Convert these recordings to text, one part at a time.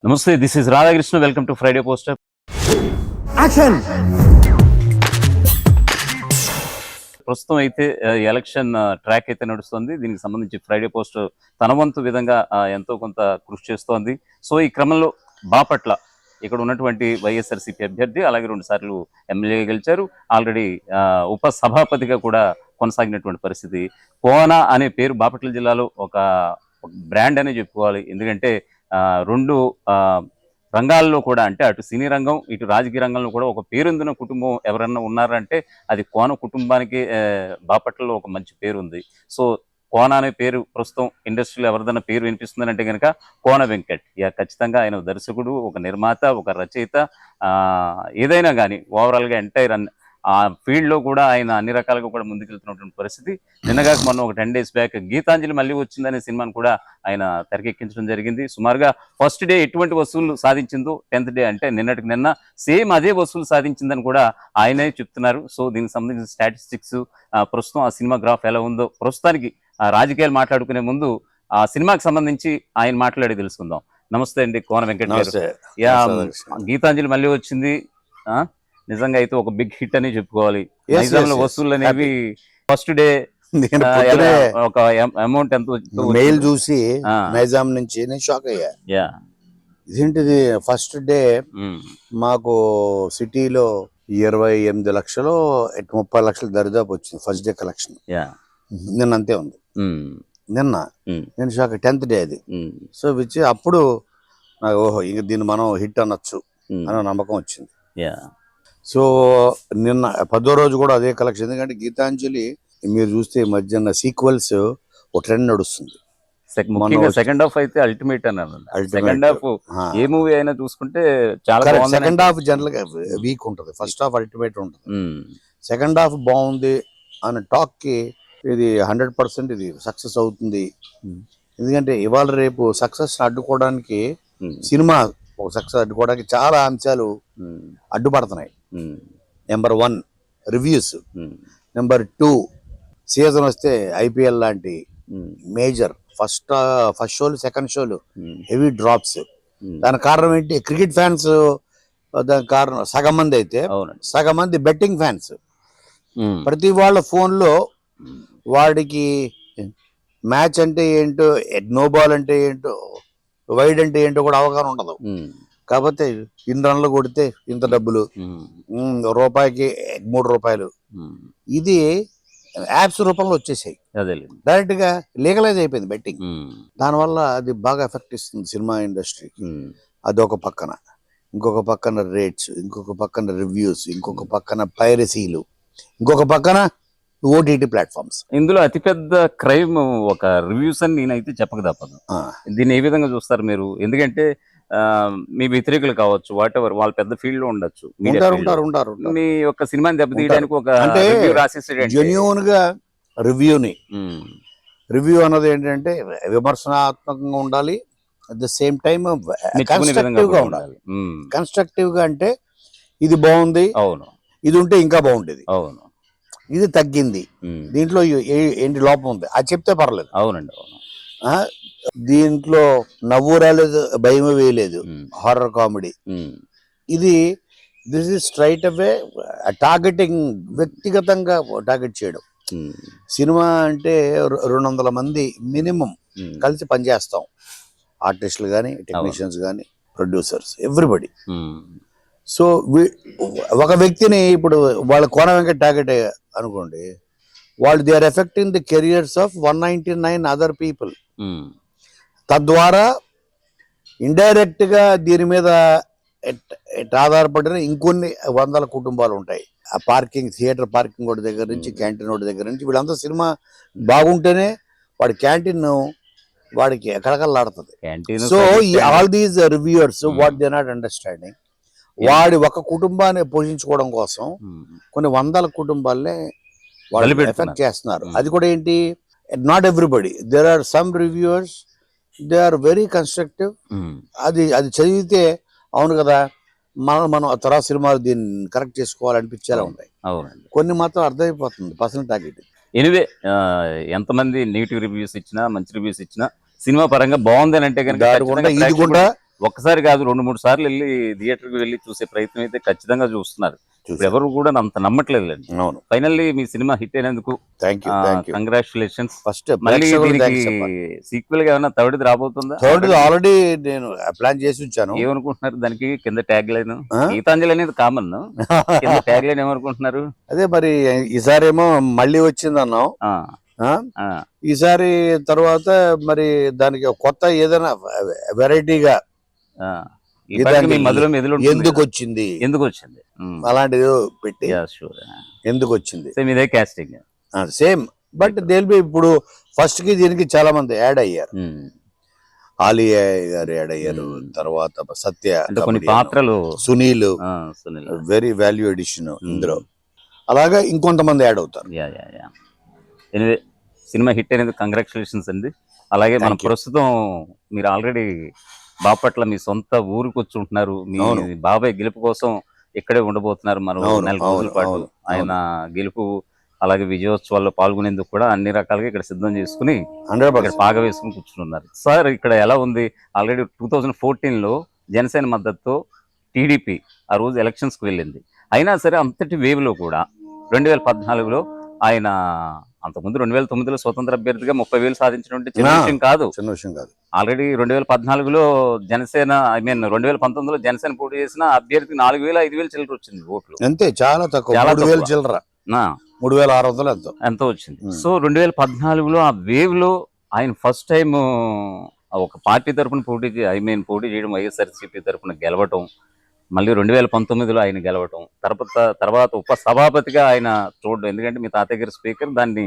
నమస్తే, this is Radhakrishna. Welcome to Friday poster. Action. ప్రస్తుతం అయితే ఎలక్షన్ ట్రాక్ అయితే నడుస్తుంది. దీనికి సంబంధించి ఫ్రైడే పోస్ట్ తన వంతు విధంగా ఎంతో కొంత కృషి చేస్తోంది. సో ఈ క్రమంలో బాపట్ల ఇక్కడ ఉన్నటువంటి వైఎస్ఆర్సీపీ అభ్యర్థి అలాగే 2 సార్లు ఎమ్మెల్యేగా గెలిచారు. ఆల్రెడీ ఉప సభాపతిగా కూడా కొనసాగినటువంటి పరిస్థితి. కోన అనే పేరు బాపట్ల జిల్లాలో ఒక బ్రాండ్ అనే చెప్పుకోవాలి. ఎందుకంటే 2 రంగాల్లో కూడా, అంటే అటు సినీ రంగం ఇటు రాజకీయ రంగంలో కూడా ఒక పేరొందిన కుటుంబం ఎవరన్నా ఉన్నారంటే అది కోన కుటుంబానికి బాపట్లలో ఒక మంచి పేరు ఉంది. సో కోన అనే పేరు ప్రస్తుతం ఇండస్ట్రీలో ఎవరిదైనా పేరు వినిపిస్తుందంటే కనుక కోన వెంకట్. ఖచ్చితంగా ఆయన దర్శకుడు, ఒక నిర్మాత, ఒక రచయిత, ఏదైనా కానీ ఓవరాల్గా ఎంటైర్ ఆ ఫీల్డ్లో కూడా ఆయన అన్ని రకాలుగా కూడా ముందుకెళ్తున్నటువంటి పరిస్థితి. నిన్నగా మొన్న ఒక 10 days బ్యాక్ గీతాంజలి మళ్ళీ వచ్చిందనే సినిమాను కూడా ఆయన తెరకెక్కించడం జరిగింది. సుమారుగా ఫస్ట్ డే ఎటువంటి వసూళ్లు సాధించిందో 10th డే అంటే నిన్నటికి నిన్న సేమ్ అదే వసూలు సాధించిందని కూడా ఆయనే చెప్తున్నారు. సో దీనికి సంబంధించిన స్టాటిస్టిక్స్, ప్రస్తుతం ఆ సినిమా గ్రాఫ్ ఎలా ఉందో, ప్రస్తుతానికి రాజకీయాలు మాట్లాడుకునే ముందు ఆ సినిమాకి సంబంధించి ఆయన మాట్లాడి తెలుసుకుందాం. నమస్తే అండి కోన వెంకట్ గారు. గీతాంజలి మళ్ళీ వచ్చింది, నిజంగా అయితే ఒక బిగ్ హిట్ అని చెప్పుకోవాలి. వసూళ్ళు అనేవి ఫస్ట్ డే ఒక అమౌంట్ ఎంత మెయిల్ చూసి నైజాం నుంచి నేను షాక్ అయ్యా. ఇదేంటిది ఫస్ట్ డే మాకు సిటీలో 28 లక్షలు 30 లక్షలు దరిదాపు వచ్చింది ఫస్ట్ డే కలెక్షన్. నిన్న అంతే ఉంది. నిన్న నేను షాక్. 10th డే అది. సో విచ్ అప్పుడు నాకు ఓహో ఇంక దీన్ని మనం హిట్ అనొచ్చు అనే నమ్మకం వచ్చింది. సో నిన్న 10వ రోజు కూడా అదే కలెక్షన్. ఎందుకంటే గీతాంజలి మీరు చూస్తే మధ్యాహ్న సీక్వెల్స్ ఒక ట్రెండ్ నడుస్తుంది. సెకండ్ హాఫ్ అయితే అల్టిమేట్ అన్నాను. సెకండ్ హాఫ్ ఏ మూవీ అయినా చూసుకుంటే చాలా సెకండ్ హాఫ్ జనరల్ గా వీక్ ఉంటుంది, ఫస్ట్ హాఫ్ అల్టిమేట్ ఉంటుంది. సెకండ్ హాఫ్ బాగుంది అనే టాక్ కి ఇది 100% ఇది సక్సెస్ అవుతుంది. ఎందుకంటే ఇవాళ రేపు సక్సెస్ అడ్డుకోవడానికి సినిమా ఒక సక్సెస్ అడ్డుకోవడానికి చాలా అంశాలు అడ్డుపడుతున్నాయి. నెంబర్ 1 రివ్యూస్, నెంబర్ 2 సీజన్ వస్తే ఐపీఎల్ లాంటి మేజర్ ఫస్ట్ షోలు సెకండ్ షోలు హెవీ డ్రాప్స్. దానికి కారణం ఏంటి? Cricket fans. దానికి కారణం సగం మంది అయితే సగం మంది బెట్టింగ్ ఫ్యాన్స్. ప్రతి వాళ్ళ ఫోన్లో వాడికి మ్యాచ్ అంటే ఏంటో, నో బాల్ అంటే ఏంటో, వైడ్ అంటే ఏంటో కూడా అవగాహన ఉండదు. కాకపోతే 2 రన్లు కొడితే ఇంత డబ్బులు, రూపాయికి 3 రూపాయలు, ఇది యాప్స్ రూపంలో వచ్చేసాయి. డైరెక్ట్ గా లీగలైజ్ అయిపోయింది బెట్టింగ్. దానివల్ల అది బాగా ఎఫెక్ట్ ఇస్తుంది సినిమా ఇండస్ట్రీకి. అదొక పక్కన. ఇంకొక పక్కన రేట్స్, ఇంకొక పక్కన రివ్యూస్, ఇంకొక పక్కన పైరసీలు, ఇంకొక పక్కన ఓటీటీ ప్లాట్ఫామ్స్. ఇందులో అతిపెద్ద క్రైమ్ ఒక రివ్యూస్ అని నేనైతే చెప్పక తప్పదు. దీన్ని ఏ విధంగా చూస్తారు మీరు? ఎందుకంటే మీ వ్యతిరేకులు కావచ్చు, వాట్ ఎవర్, వాళ్ళ పెద్ద ఫీల్డ్ లో ఉండొచ్చు, మీ యొక్క సినిమాని దెబ్బతీయడానికి ఒక రివ్యూ రాసేసాడు. జెన్యూన్ గా రివ్యూ అన్నది ఏంటంటే విమర్శనాత్మకంగా ఉండాలి, at the same time constructive గా ఉండాలి. కన్స్ట్రక్టివ్ గా అంటే ఇది బాగుంది, అవును, ఇది ఉంటే ఇంకా బాగుండేది, అవును, ఇది తగ్గింది, దీంట్లో ఏంటి లోపం ఉంది అది చెప్తే పర్లేదు. అవునండి, అవును. దీంట్లో నవ్వు రాలేదు, భయం వేయలేదు, హారర్ కామెడీ. ఇది this is straight away targeting, వ్యక్తిగతంగా టార్గెట్ చేయడం. సినిమా అంటే 200 మంది మినిమం కలిసి పనిచేస్తాం, ఆర్టిస్టులు కానీ, టెక్నీషియన్స్ కానీ, ప్రొడ్యూసర్స్, ఎవ్రీబడి. సో ఒక వ్యక్తిని ఇప్పుడు వాళ్ళ కోన వెంకట్ టార్గెట్ అనుకోండి, వాళ్ళు they are affecting the careers of 199 other people. తద్వారా ఇండైరెక్ట్ గా దీని మీద ఆధారపడిన ఇంకొన్ని 100 కుటుంబాలు ఉంటాయి. ఆ పార్కింగ్, థియేటర్ పార్కింగ్ ఒకటి దగ్గర నుంచి, క్యాంటీన్ ఒకటి దగ్గర నుంచి, వీళ్ళంతా సినిమా బాగుంటేనే వాడి క్యాంటీన్ వాడికి కళకళలాడుతుంది. So all these reviewers what they not understanding, వాడి ఒక కుటుంబాన్ని పోషించుకోవడం కోసం కొన్ని 100 కుటుంబాలనే వాళ్ళు ఎఫెక్ట్ చేస్తున్నారు. అది కూడా ఏంటి, not everybody, there are some reviewers they are very constructive. అది చదివితే అవును కదా, మనం తర్వాత సినిమాలు దీన్ని కరెక్ట్ చేసుకోవాలనిపించేలా ఉంటాయి. కొన్ని మాత్రం అర్థమైపోతుంది పర్సనల్ టార్గెట్. ఎనివే ఎంతమంది నెగిటివ్ రివ్యూస్ ఇచ్చినా, మంచి రివ్యూస్ ఇచ్చినా, సినిమా పరంగా బాగుంది అని అంటే కనుక ఇది కూడా ఒక్కసారి కాదు 2-3 సార్లు వెళ్ళి థియేటర్కి వెళ్ళి చూసే ప్రయత్నం అయితే ఖచ్చితంగా చూస్తున్నారు. ఇప్పుడు ఎవరు కూడా అంత నమ్మట్లేదులేండి. అవును. ఫైనల్లీ మీ సినిమా హిట్ అయినందుకు థ్యాంక్ యూ. కంగ్రాచులేషన్స్. ఫస్ట్ మళ్ళీ దీనికి సీక్వెల్ గా ఏమైనా థర్డ్ రాబోతుందా? థర్డ్ ఆల్రెడీ నేను ప్లాన్ చేసి ఉంచాను. ఏమనుకుంటున్నారు దానికి? కింద ట్యాగ్ లైన్ గీతాంజలి అనేది కామన్, కింద ట్యాగ్ లైన్ ఏమనుకుంటున్నారు? అదే మరి ఈసారేమో మళ్ళీ వచ్చింది అన్నాం. ఈసారి తర్వాత మరి దానికి కొత్త ఏదైనా వెరైటీగా ఎందుకు వచ్చింది అలాంటిది పెట్టి ఎందుకు వచ్చింది ఇదే casting same. But they'll be ఇప్పుడు ఫస్ట్ కి దీనికి చాలా మంది యాడ్ అయ్యారు. ఆలియా గారు యాడ్ అయ్యారు, తర్వాత సత్య, కొన్ని పాత్రలు, సునీల్ వెరీ వాల్యూ ఎడిషన్ ఇందులో. అలాగా ఇంకొంతమంది యాడ్ అవుతారు. ఎనివే సినిమా హిట్ అనేది కంగ్రాచులేషన్స్ అండి. అలాగే మన ప్రస్తుతం మీరు ఆల్రెడీ బాపట్ల మీ సొంత ఊరికి వచ్చి ఉంటున్నారు. మీ బాబాయ్ గెలుపు కోసం ఇక్కడే ఉండబోతున్నారు మరో 4 రోజుల పాటు. ఆయన గెలుపు అలాగే విజయోత్సవాల్లో పాల్గొనేందుకు కూడా అన్ని రకాలుగా ఇక్కడ సిద్ధం చేసుకుని ఇక్కడ పాగ వేసుకుని కూర్చున్నారు. సార్ ఇక్కడ ఎలా ఉంది? ఆల్రెడీ 2014లో జనసేన మద్దతుతో టీడీపీ ఆ రోజు ఎలక్షన్స్కి వెళ్ళింది. అయినా సరే అంతటి వేవ్లో కూడా 2014లో ఆయన, అంతకుముందు 2009లో స్వతంత్ర అభ్యర్థిగా 30,000 సాధించినటువంటి చిన్న విషయం కాదు. ఆల్రెడీ 2014లో జనసేన 2019లో జనసేన పోటీ చేసిన అభ్యర్థికి 4,000 5,000 చిల్లర వచ్చింది ఓట్లు. అంతే, చాలా తక్కువ. 3,000 చిల్లర, 3,600 ఎంతో వచ్చింది. సో 2014లో ఆ వేవ్ లో ఆయన ఫస్ట్ టైం ఒక పార్టీ తరఫున పోటీ చేయడం, వైఎస్ఆర్సీపీ తరఫున గెలవటం, మళ్ళీ 2019లో ఆయన గెలవటం, తర్వాత ఉప సభాపతిగా ఆయన చూడడం. ఎందుకంటే మీ తాతయ్య గారి స్పీకర్ దాన్ని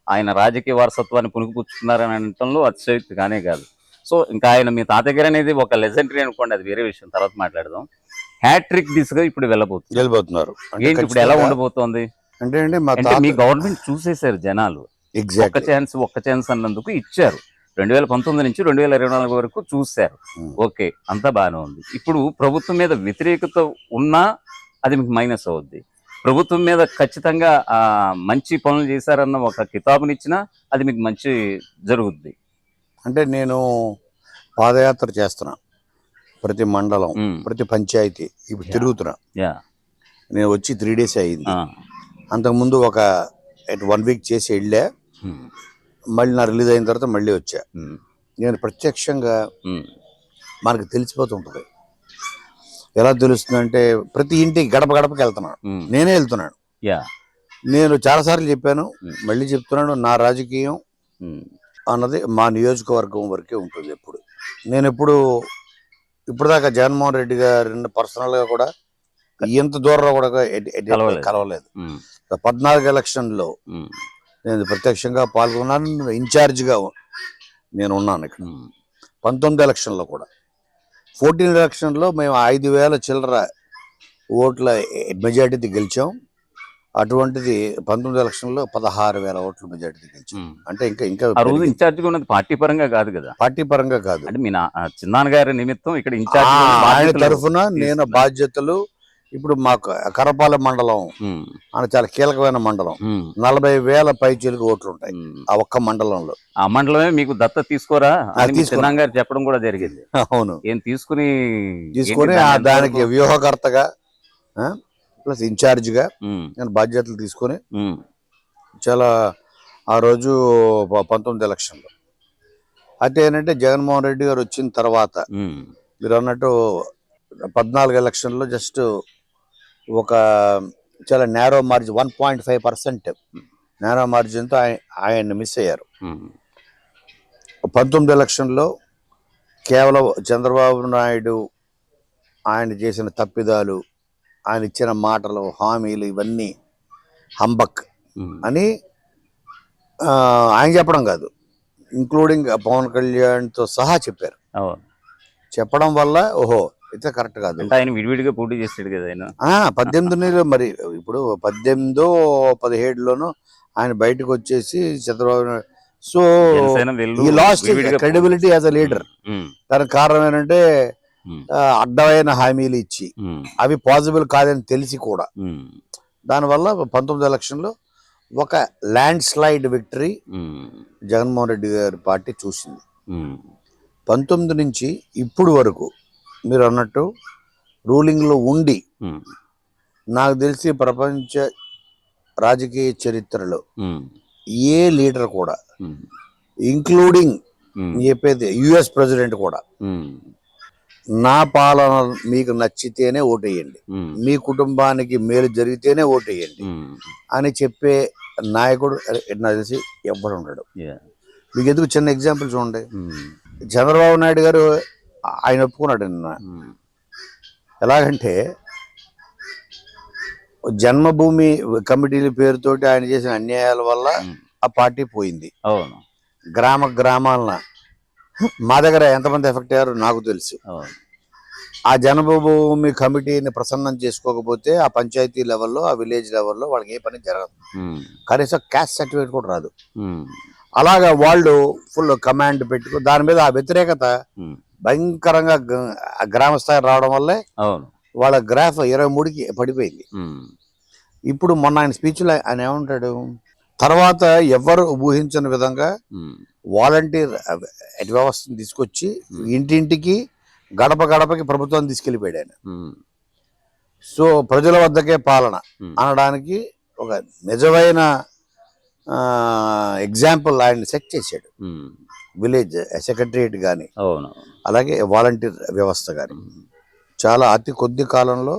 ఆయన రాజకీయ వారసత్వాన్ని పుణుకుపుచ్చుకున్నారని అనటంలో అతిశయోక్తి కానే కాదు. సో ఇంకా ఆయన మీ తాతయ్య గారు అనేది ఒక లెజెండరీ అనుకోండి, అది వేరే విషయం, తర్వాత మాట్లాడదాం. హ్యాట్రిక్ దిశగా ఇప్పుడు వెళ్ళబోతున్నారు. ఏంటి ఇప్పుడు ఎలా ఉండబోతోంది అంటే మీ గవర్నమెంట్ చూసేశారు జనాలు, ఒక్క ఛాన్స్ అన్నందుకు ఇచ్చారు. 2019 నుంచి 2024 వరకు చూశారు. ఓకే, అంతా బాగానే ఉంది. ఇప్పుడు ప్రభుత్వం మీద వ్యతిరేకత ఉన్నా అది మీకు మైనస్ అవుద్ది. ప్రభుత్వం మీద ఖచ్చితంగా మంచి పనులు చేశారన్న ఒక కితాబునిచ్చినా అది మీకు మంచి జరుగుద్ది. అంటే నేను పాదయాత్ర చేస్తున్నా, ప్రతి మండలం, ప్రతి పంచాయతీ ఇప్పుడు తిరుగుతున్నా. నేను వచ్చి 3 days అయ్యింది. అంతకుముందు ఒక 1 week చేసి వెళ్ళా, మళ్ళీ నా రిలీజ్ అయిన తర్వాత మళ్ళీ వచ్చా. నేను ప్రత్యక్షంగా మనకు తెలిసిపోతుంటుంది. ఎలా తెలుస్తుందంటే ప్రతి ఇంటికి గడప గడపకి వెళ్తున్నాను, నేనే వెళ్తున్నాను. నేను చాలాసార్లు చెప్పాను, మళ్ళీ చెప్తున్నాను, నా రాజకీయం అన్నది మా నియోజకవర్గం వరకే ఉంటుంది. నేను ఇప్పుడు దాకా జగన్మోహన్ రెడ్డి గారిని పర్సనల్గా కూడా ఎంత దూరంలో కూడా కలవలేదు. 14 ఎలక్షన్లో నేను ప్రత్యక్షంగా పాల్గొన్నాను, ఇన్ఛార్జిగా నేను ఉన్నాను ఇక్కడ. 19 ఎలక్షన్లో కూడా, 14 ఎలక్షన్లో మేము 5,000 చిల్లర ఓట్ల మెజార్టీతో గెలిచాం. అటువంటిది 19 ఎలక్షన్లో 16,000 ఓట్ల మెజార్టీతో గెలిచాం. అంటే ఇంకా ఇన్ఛార్జిగా ఉన్నది పార్టీ పరంగా కాదు కదా? పార్టీ పరంగా కాదు, అంటే మీ చిన్నాన్నగారి నిమిత్తం ఇక్కడ ఇన్ఛార్జ్ ఆయన తరఫున నేను బాధ్యతలు. ఇప్పుడు మాకు కరపాలెం మండలం అని చాలా కీలకమైన మండలం, 40,000 పైచీలకు ఓట్లు ఉంటాయి ఆ ఒక్క మండలంలో. ఆ మండలమే మీకు దత్త తీసుకోరా గారు చెప్పడం కూడా జరిగింది. అవును, ఏం తీసుకుని దానికి వ్యూహకర్తగా ప్లస్ ఇన్ఛార్జిగా నేను బాధ్యతలు తీసుకొని చాలా ఆ రోజు 19 ఎలక్షన్లో. అయితే ఏంటంటే జగన్మోహన్ రెడ్డి గారు వచ్చిన తర్వాత మీరు అన్నట్టు 14 ఎలక్షన్లో జస్ట్ ఒక చాలా నేరో మార్జిన్, 1.5% నేరో మార్జిన్తో ఆయన మిస్ అయ్యారు. 19 ఎలక్షన్లో కేవలం చంద్రబాబు నాయుడు ఆయన చేసిన తప్పిదాలు, ఆయన ఇచ్చిన మాటలు, హామీలు ఇవన్నీ హంబక్ అని ఆయన చెప్పడం కాదు, ఇంక్లూడింగ్ పవన్ కళ్యాణ్తో సహా చెప్పారు. చెప్పడం వల్ల ఓహో అయితే కరెక్ట్ కాదు. ఆయన విడివిడిగా పోటీ చేస్తాడు కదా ఆయన. 18 మరి ఇప్పుడు 18-17లోనూ ఆయన బయటకు వచ్చేసి చంద్రబాబు. సో ఈ last credibility as a leader. దానికి కారణం ఏంటంటే అడ్డమైన హామీలు ఇచ్చి అవి పాసిబుల్ కాదని తెలిసి కూడా, దానివల్ల 19 ఎలక్షన్లో ఒక land slide victory Jaganmohan Reddy గారి పార్టీ చూసింది. 19 నుంచి ఇప్పుడు వరకు మీరు అన్నట్టు రూలింగ్లో ఉండి ఉమ్, నాకు తెలిసి ప్రపంచ రాజకీయ చరిత్రలో ఉమ్, ఏ లీడర్ కూడా ఉమ్, ఇంక్లూడింగ్ ఉమ్, చెప్పేది యుఎస్ ప్రెసిడెంట్ కూడా ఉమ్, నా పాలన మీకు నచ్చితేనే ఓటేయండి, ఉమ్, మీ కుటుంబానికి మేలు జరిగితేనే ఓటేయండి ఉమ్, అని చెప్పే నాయకుడు నాకు తెలిసి ఎవ్వడు ఉండడు. yeah, మీకు ఎందుకు చిన్న ఎగ్జాంపుల్ చూడండి. ఉమ్, చంద్రబాబు నాయుడు గారు ఆయన ఒప్పుకున్నాడు నిన్న. ఉమ్, ఎలాగంటే జన్మభూమి కమిటీల పేరుతోటి ఆయన చేసిన అన్యాయాల వల్ల ఉమ్, ఆ పార్టీ పోయింది. అవును, గ్రామాలన మా దగ్గర ఎంతమంది ఎఫెక్ట్ అయ్యారో నాకు తెలుసు. అవును, ఆ జన్మభూమి కమిటీని ప్రసన్నం చేసుకోకపోతే ఆ పంచాయతీ లెవెల్లో, ఆ విలేజ్ లెవెల్లో వాళ్ళకి ఏ పని జరగదు. ఉమ్, కనీసం క్యాస్ట్ సర్టిఫికేట్ కూడా రాదు. ఉమ్, అలాగా వాళ్ళు ఫుల్ కమాండ్ పెట్టుకుని దాని మీద ఆ వ్యతిరేకత ఉమ్, భయంకరంగా గ్రామ స్థాయి రావడం వల్లే అవును, వాళ్ళ గ్రాఫ్ 23కి పడిపోయింది. ఉమ్, ఇప్పుడు మొన్న ఆయన స్పీచ్లో ఆయన ఏమంటాడు, తర్వాత ఎవరు ఊహించని విధంగా ఉమ్, వాలంటీర్ వ్యవస్థను తీసుకొచ్చి ఇంటింటికి గడప గడపకి ప్రభుత్వాన్ని తీసుకెళ్ళిపోయాడు ఆయన. ఉమ్, సో ప్రజల వద్దకే పాలన అనడానికి ఒక నిజమైన ఎగ్జాంపుల్ ఆయన సెట్ చేశాడు. ఉమ్, విలేజ్ సెక్రటరియట్ కానీ అవును, అలాగే వాలంటీర్ వ్యవస్థ కానీ చాలా అతి కొద్ది కాలంలో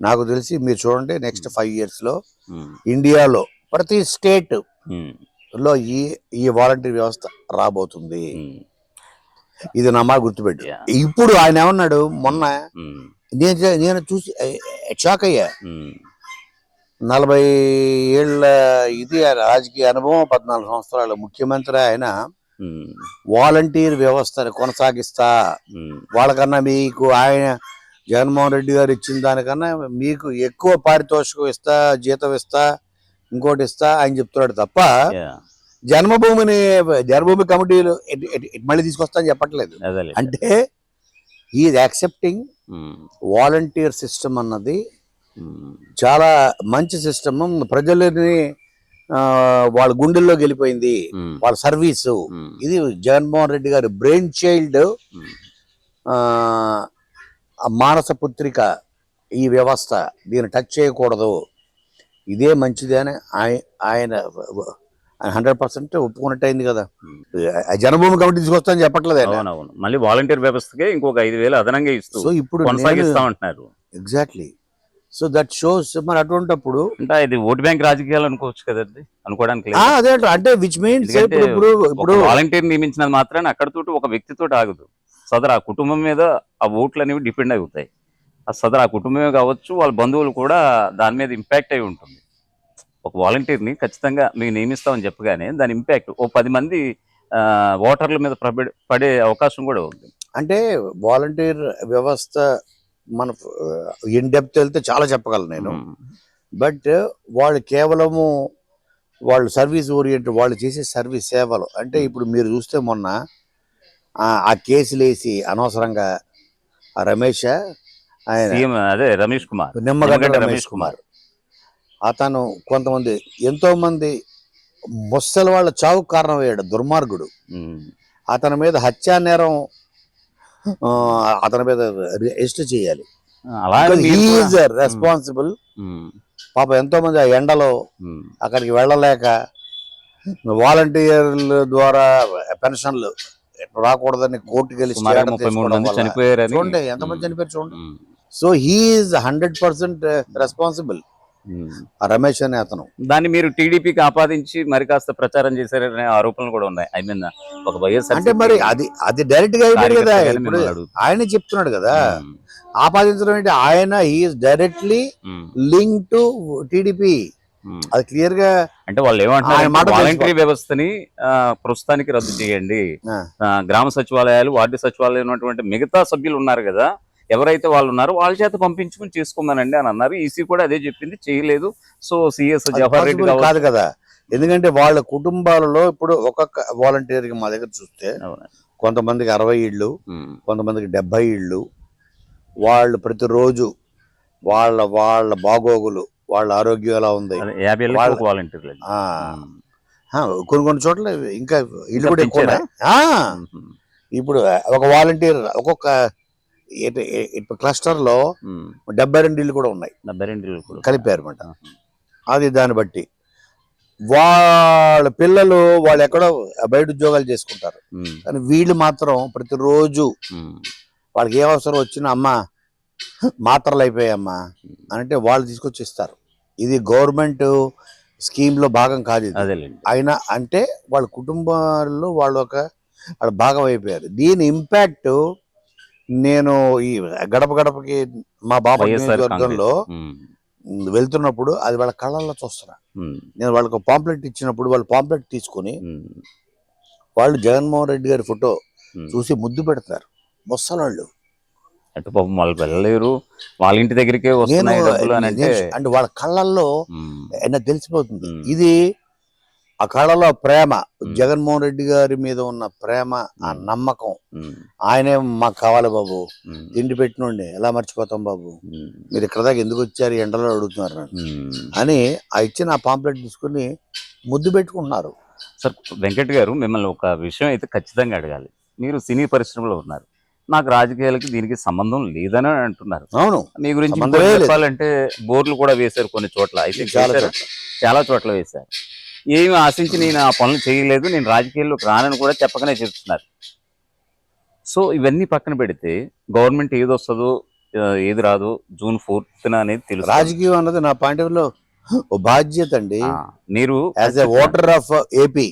నాకు తెలిసి మీరు చూడండి నెక్స్ట్ 5 yearsలో ఉమ్, ఇండియాలో ప్రతి స్టేట్ ఉమ్, లో ఈ వాలంటీర్ వ్యవస్థ రాబోతుంది. ఉమ్, ఇది నా మాట గుర్తుపెట్టు. Yeah. ఇప్పుడు ఆయన ఏమన్నాడు మొన్న, ఉమ్, నేను చూసి షాక్ అయ్యా. ఉమ్, 40 ఏళ్ళ ఇది ఆయన రాజకీయ అనుభవం, 14 సంవత్సరాల ముఖ్యమంత్రి ఆయన ఉమ్, వాలంటీర్ వ్యవస్థను కొనసాగిస్తా, ఉమ్, వాళ్ళకన్నా మీకు ఆయన జగన్మోహన్ రెడ్డి గారు ఇచ్చిన దానికన్నా మీకు ఎక్కువ పారితోషికం ఇస్తా, జీతం ఇస్తా, ఇంకోటి ఇస్తా అని చెప్తున్నాడు తప్ప yeah, జన్మభూమి కమిటీలు మళ్ళీ తీసుకొస్తా అని చెప్పట్లేదు. అదేలే, అంటే is accepting um, volunteer system అన్నది ఉమ్, చాలా మంచి సిస్టమ్. ప్రజలని వాళ్ళ గుండెల్లోకి వెళ్ళిపోయింది ఉమ్, వాళ్ళ సర్వీసు. ఉమ్, ఇది జగన్మోహన్ రెడ్డి గారి బ్రెయిన్ చైల్డ్, ఉమ్, మానస పుత్రిక ఈ వ్యవస్థ. దీన్ని టచ్ చేయకూడదు, ఇదే మంచిది అని ఆయన 100% ఒప్పుకున్నట్టు అయింది కదా. జనభూమి కమిటీ తీసుకొస్తానని చెప్పట్లేదు ఆయన. అవునవును, మళ్ళీ వాలంటీర్ వ్యవస్థకే ఇంకొక 5,000 అదనంగా ఇస్తూ సో ఇప్పుడు కొనసాగిస్తా ఉంటున్నారు. ఎగ్జాక్ట్లీ. సో దట్ షోస్ మరి అటువంటిప్పుడు అంటే ఇది ఓట్ బ్యాంక్ రాజకీయాలు అనుకోవచ్చు కదండి, అనుకోవడానికి లేదు. అదే అంటే విచ్ మీన్స్ ఎందుకంటే ఇప్పుడు వాలంటీర్ నియమించినది మాత్రాన్ని అక్కడతోటి ఒక వ్యక్తితో ఆగదు. సదరు ఆ కుటుంబం మీద ఆ ఓట్లు అనేవి డిపెండ్ అవుతాయి. ఆ సదరు ఆ కుటుంబమే కావచ్చు, వాళ్ళ బంధువులు కూడా దాని మీద ఇంపాక్ట్ అయి ఉంటుంది. ఒక వాలంటీర్ని ఖచ్చితంగా మేము నియమిస్తామని చెప్పగానే దాని ఇంపాక్ట్ ఓ 10 మంది ఓటర్ల మీద పడే అవకాశం కూడా ఉంది. అంటే వాలంటీర్ వ్యవస్థ మన ఇన్ డెప్త్ వెళ్తే చాలా చెప్పగలను నేను. బట్ వాళ్ళు కేవలము వాళ్ళు సర్వీస్ ఓరియంటెడ్, వాళ్ళు చేసే సర్వీస్ సేవలు. అంటే ఇప్పుడు మీరు చూస్తే మొన్న ఆ కేసులు వేసి అనవసరంగా ఆ రమేష్ ఆయన సీఎం అదే రమేష్ కుమార్, నిమ్మగడ్డ రమేష్ కుమార్ అతను కొంతమంది ఎంతో మంది ముసలి వాళ్ళ చావు కారణమయ్యాడు, దుర్మార్గుడు. అతని మీద హత్యా నేరం అతని మీద రిజిస్టర్ చేయాలి. రెస్పాన్సిబుల్. పాప ఎంతో మంది ఆ ఎండలో అక్కడికి వెళ్ళలేక వాలంటీర్ల ద్వారా పెన్షన్లు రాకూడదని కోర్టుకి వెళ్ళి చూడండి ఎంతమంది చనిపోయారు చూడండి. సో హీఈస్ 100% రెస్పాన్సిబుల్ రమేష్ అనే అతను. దాన్ని మీరు టీడీపీకి ఆపాదించి మరి కాస్త ప్రచారం చేశారనే ఆరోపణలు కూడా ఉన్నాయి. ఐ మీన్ ఒక వైఎస్ఆర్ అంటే మరి అది డైరెక్ట్ గా అయిపోయింది కదా. ఇప్పుడు ఆయన చెప్తున్నాడు కదా ఆపాదించడం ఏంటి, ఆయన he's directly link to TDP. అది క్లియర్ గా అంటే వాళ్ళు ఏమంటున్నారు, వాలంటరీ వ్యవస్థని ప్రస్తుతానికి రద్దు చేయండి, గ్రామ సచివాలయాలు, వార్డు సచివాలయం ఉన్నటువంటి మిగతా సభ్యులు ఉన్నారు కదా, ఎవరైతే వాళ్ళు ఉన్నారో వాళ్ళ చేత పంపించుకుని చేసుకోమనండి అని అన్నారు. ఈసీ కూడా అదే చెప్పింది, చేయలేదు. సో సిఎస్ జవహర్ రెడ్డి కాదు కదా, ఎందుకంటే వాళ్ళ కుటుంబాలలో ఇప్పుడు ఒక్కొక్క వాలంటీర్కి మా దగ్గర చూస్తే కొంతమందికి 60 ఇళ్ళు, కొంతమందికి 70 ఇళ్ళు. వాళ్ళు ప్రతిరోజు వాళ్ళ బాగోగులు, వాళ్ళ ఆరోగ్యం ఎలా ఉంది, 50 వాలంటీర్లు కొన్ని చోట్ల ఇంకా ఇల్లు కూడా ఎక్కువ. ఇప్పుడు ఒక వాలంటీర్ ఒక్కొక్క ఇప్పుడు క్లస్టర్ లో 72 ఇళ్ళు కూడా ఉన్నాయి, 72 ఇళ్ళు కూడా కలిపారు అనమాట. అది దాన్ని బట్టి వాళ్ళ పిల్లలు వాళ్ళు ఎక్కడో బయట ఉద్యోగాలు చేసుకుంటారు, కానీ వీళ్ళు మాత్రం ప్రతిరోజు వాళ్ళకి ఏ అవసరం వచ్చినా అమ్మ మాత్రలు అయిపోయాయమ్మా అని అంటే వాళ్ళు తీసుకొచ్చి ఇస్తారు. ఇది గవర్నమెంట్ స్కీమ్ లో భాగం కాదు ఇది. అదేలేండి. అయినా అంటే వాళ్ళ కుటుంబాల్లో వాళ్ళు వాళ్ళ భాగం అయిపోయారు. దీని ఇంపాక్ట్ నేను ఈ గడప గడపకి మా బాబా వైఎస్ఆర్ నియోజకవర్గంలో వెళ్తున్నప్పుడు అది వాళ్ళ కళ్ళల్లో చూస్తున్నా. నేను వాళ్ళకి పాంప్లెట్ ఇచ్చినప్పుడు వాళ్ళు పాంప్లెట్ తీసుకుని వాళ్ళు జగన్మోహన్ రెడ్డి గారి ఫోటో చూసి ముద్దు పెడతారు ముసలాళ్ళు. అంటే పాపం వాళ్ళు వెళ్ళలేరు, వాళ్ళ ఇంటి దగ్గరికే వస్తున్నాయి డబ్బులు అని అంటే వాళ్ళ కళ్ళల్లో తెలిసిపోతుంది. ఇది ఆ కళలో ప్రేమ, జగన్మోహన్ రెడ్డి గారి మీద ఉన్న ప్రేమ, ఆ నమ్మకం. ఆయనే మాకు కావాలి బాబు, తిండి పెట్టినండి ఎలా మర్చిపోతాం బాబు, మీరు ఇక్కడ దాకా ఎందుకు వచ్చారు ఎండలో అడుగుతున్నారు అని ఆ ఇచ్చిన ఆ పాంప్లెట్ తీసుకుని ముద్దు పెట్టుకుంటున్నారు. సార్ వెంకట్ గారు, మిమ్మల్ని ఒక విషయం అయితే ఖచ్చితంగా అడగాలి. మీరు సినీ పరిశ్రమలో ఉన్నారు, నాకు రాజకీయాలకి దీనికి సంబంధం లేదని అంటున్నారు. అవును, మీ గురించి చెప్పాలంటే బోర్లు కూడా వేశారు కొన్ని చోట్ల, అయితే చాలా చోట్ల వేశారు. ఏమి ఆశించి నేను ఆ పనులు చేయలేదు, నేను రాజకీయాల్లోకి రానని కూడా చెప్పకనే చెప్తున్నారు. సో ఇవన్నీ పక్కన పెడితే గవర్నమెంట్ ఏది వస్తుందో ఏది రాదో జూన్ 4th అనేది తెలుసు. రాజకీయం అన్నది నా పాయింట్ ఆఫ్ లో బాధ్యత అండి. మీరు as a voter of AP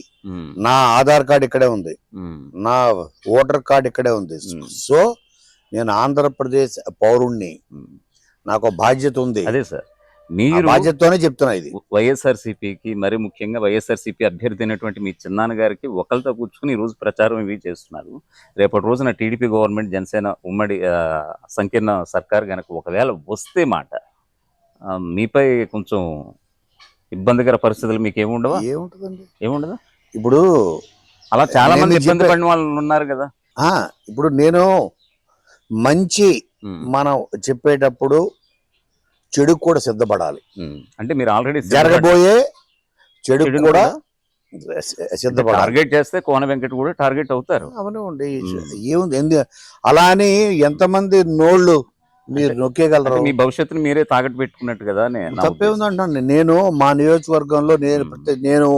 నా ఆధార్ కార్డు ఇక్కడే ఉంది, నా ఓటర్ కార్డు ఇక్కడే ఉంది. సో నేను ఆంధ్రప్రదేశ్ పౌరుణ్ణి, నాకు బాధ్యత ఉంది. అదే సార్, మీరు బాధ్యతతోనే చెప్తున్నా. ఇది వైఎస్ఆర్సీపీకి, మరి ముఖ్యంగా వైఎస్ఆర్సీపీ అభ్యర్థి అయినటువంటి మీ చిన్నాన్న గారికి ఒకరితో కూర్చుని ఈ రోజు ప్రచారం ఇవి చేస్తున్నారు. రేపటి రోజున టీడీపీ గవర్నమెంట్, జనసేన ఉమ్మడి సంకీర్ణ సర్కార్ కనుక ఒకవేళ వస్తే మాట మీపై కొంచెం ఇబ్బందికర పరిస్థితులు మీకు ఏముండవా? ఏముండదా? ఇప్పుడు అలా చాలా మంది ఇబ్బంది పడిన వాళ్ళు ఉన్నారు కదా. ఇప్పుడు నేను మంచి మనం చెప్పేటప్పుడు చెడు కూడా సిద్ధపడాలి. అంటే మీరు ఆల్రెడీ జరగబోయే చెడు కూడా సిద్ధపడాలి. టార్గెట్ చేస్తే కోన వెంకట్ కూడా టార్గెట్ అవుతారు. అవునండి, ఏముంది అలా అని ఎంతమంది నోళ్ళు మీరు నొక్కేయగలరు? మీ భవిష్యత్తుని మీరే తాకట్టు పెట్టుకున్నట్టు కదా. తప్పే ఉందంటాను. నేను మా నియోజకవర్గంలో నేను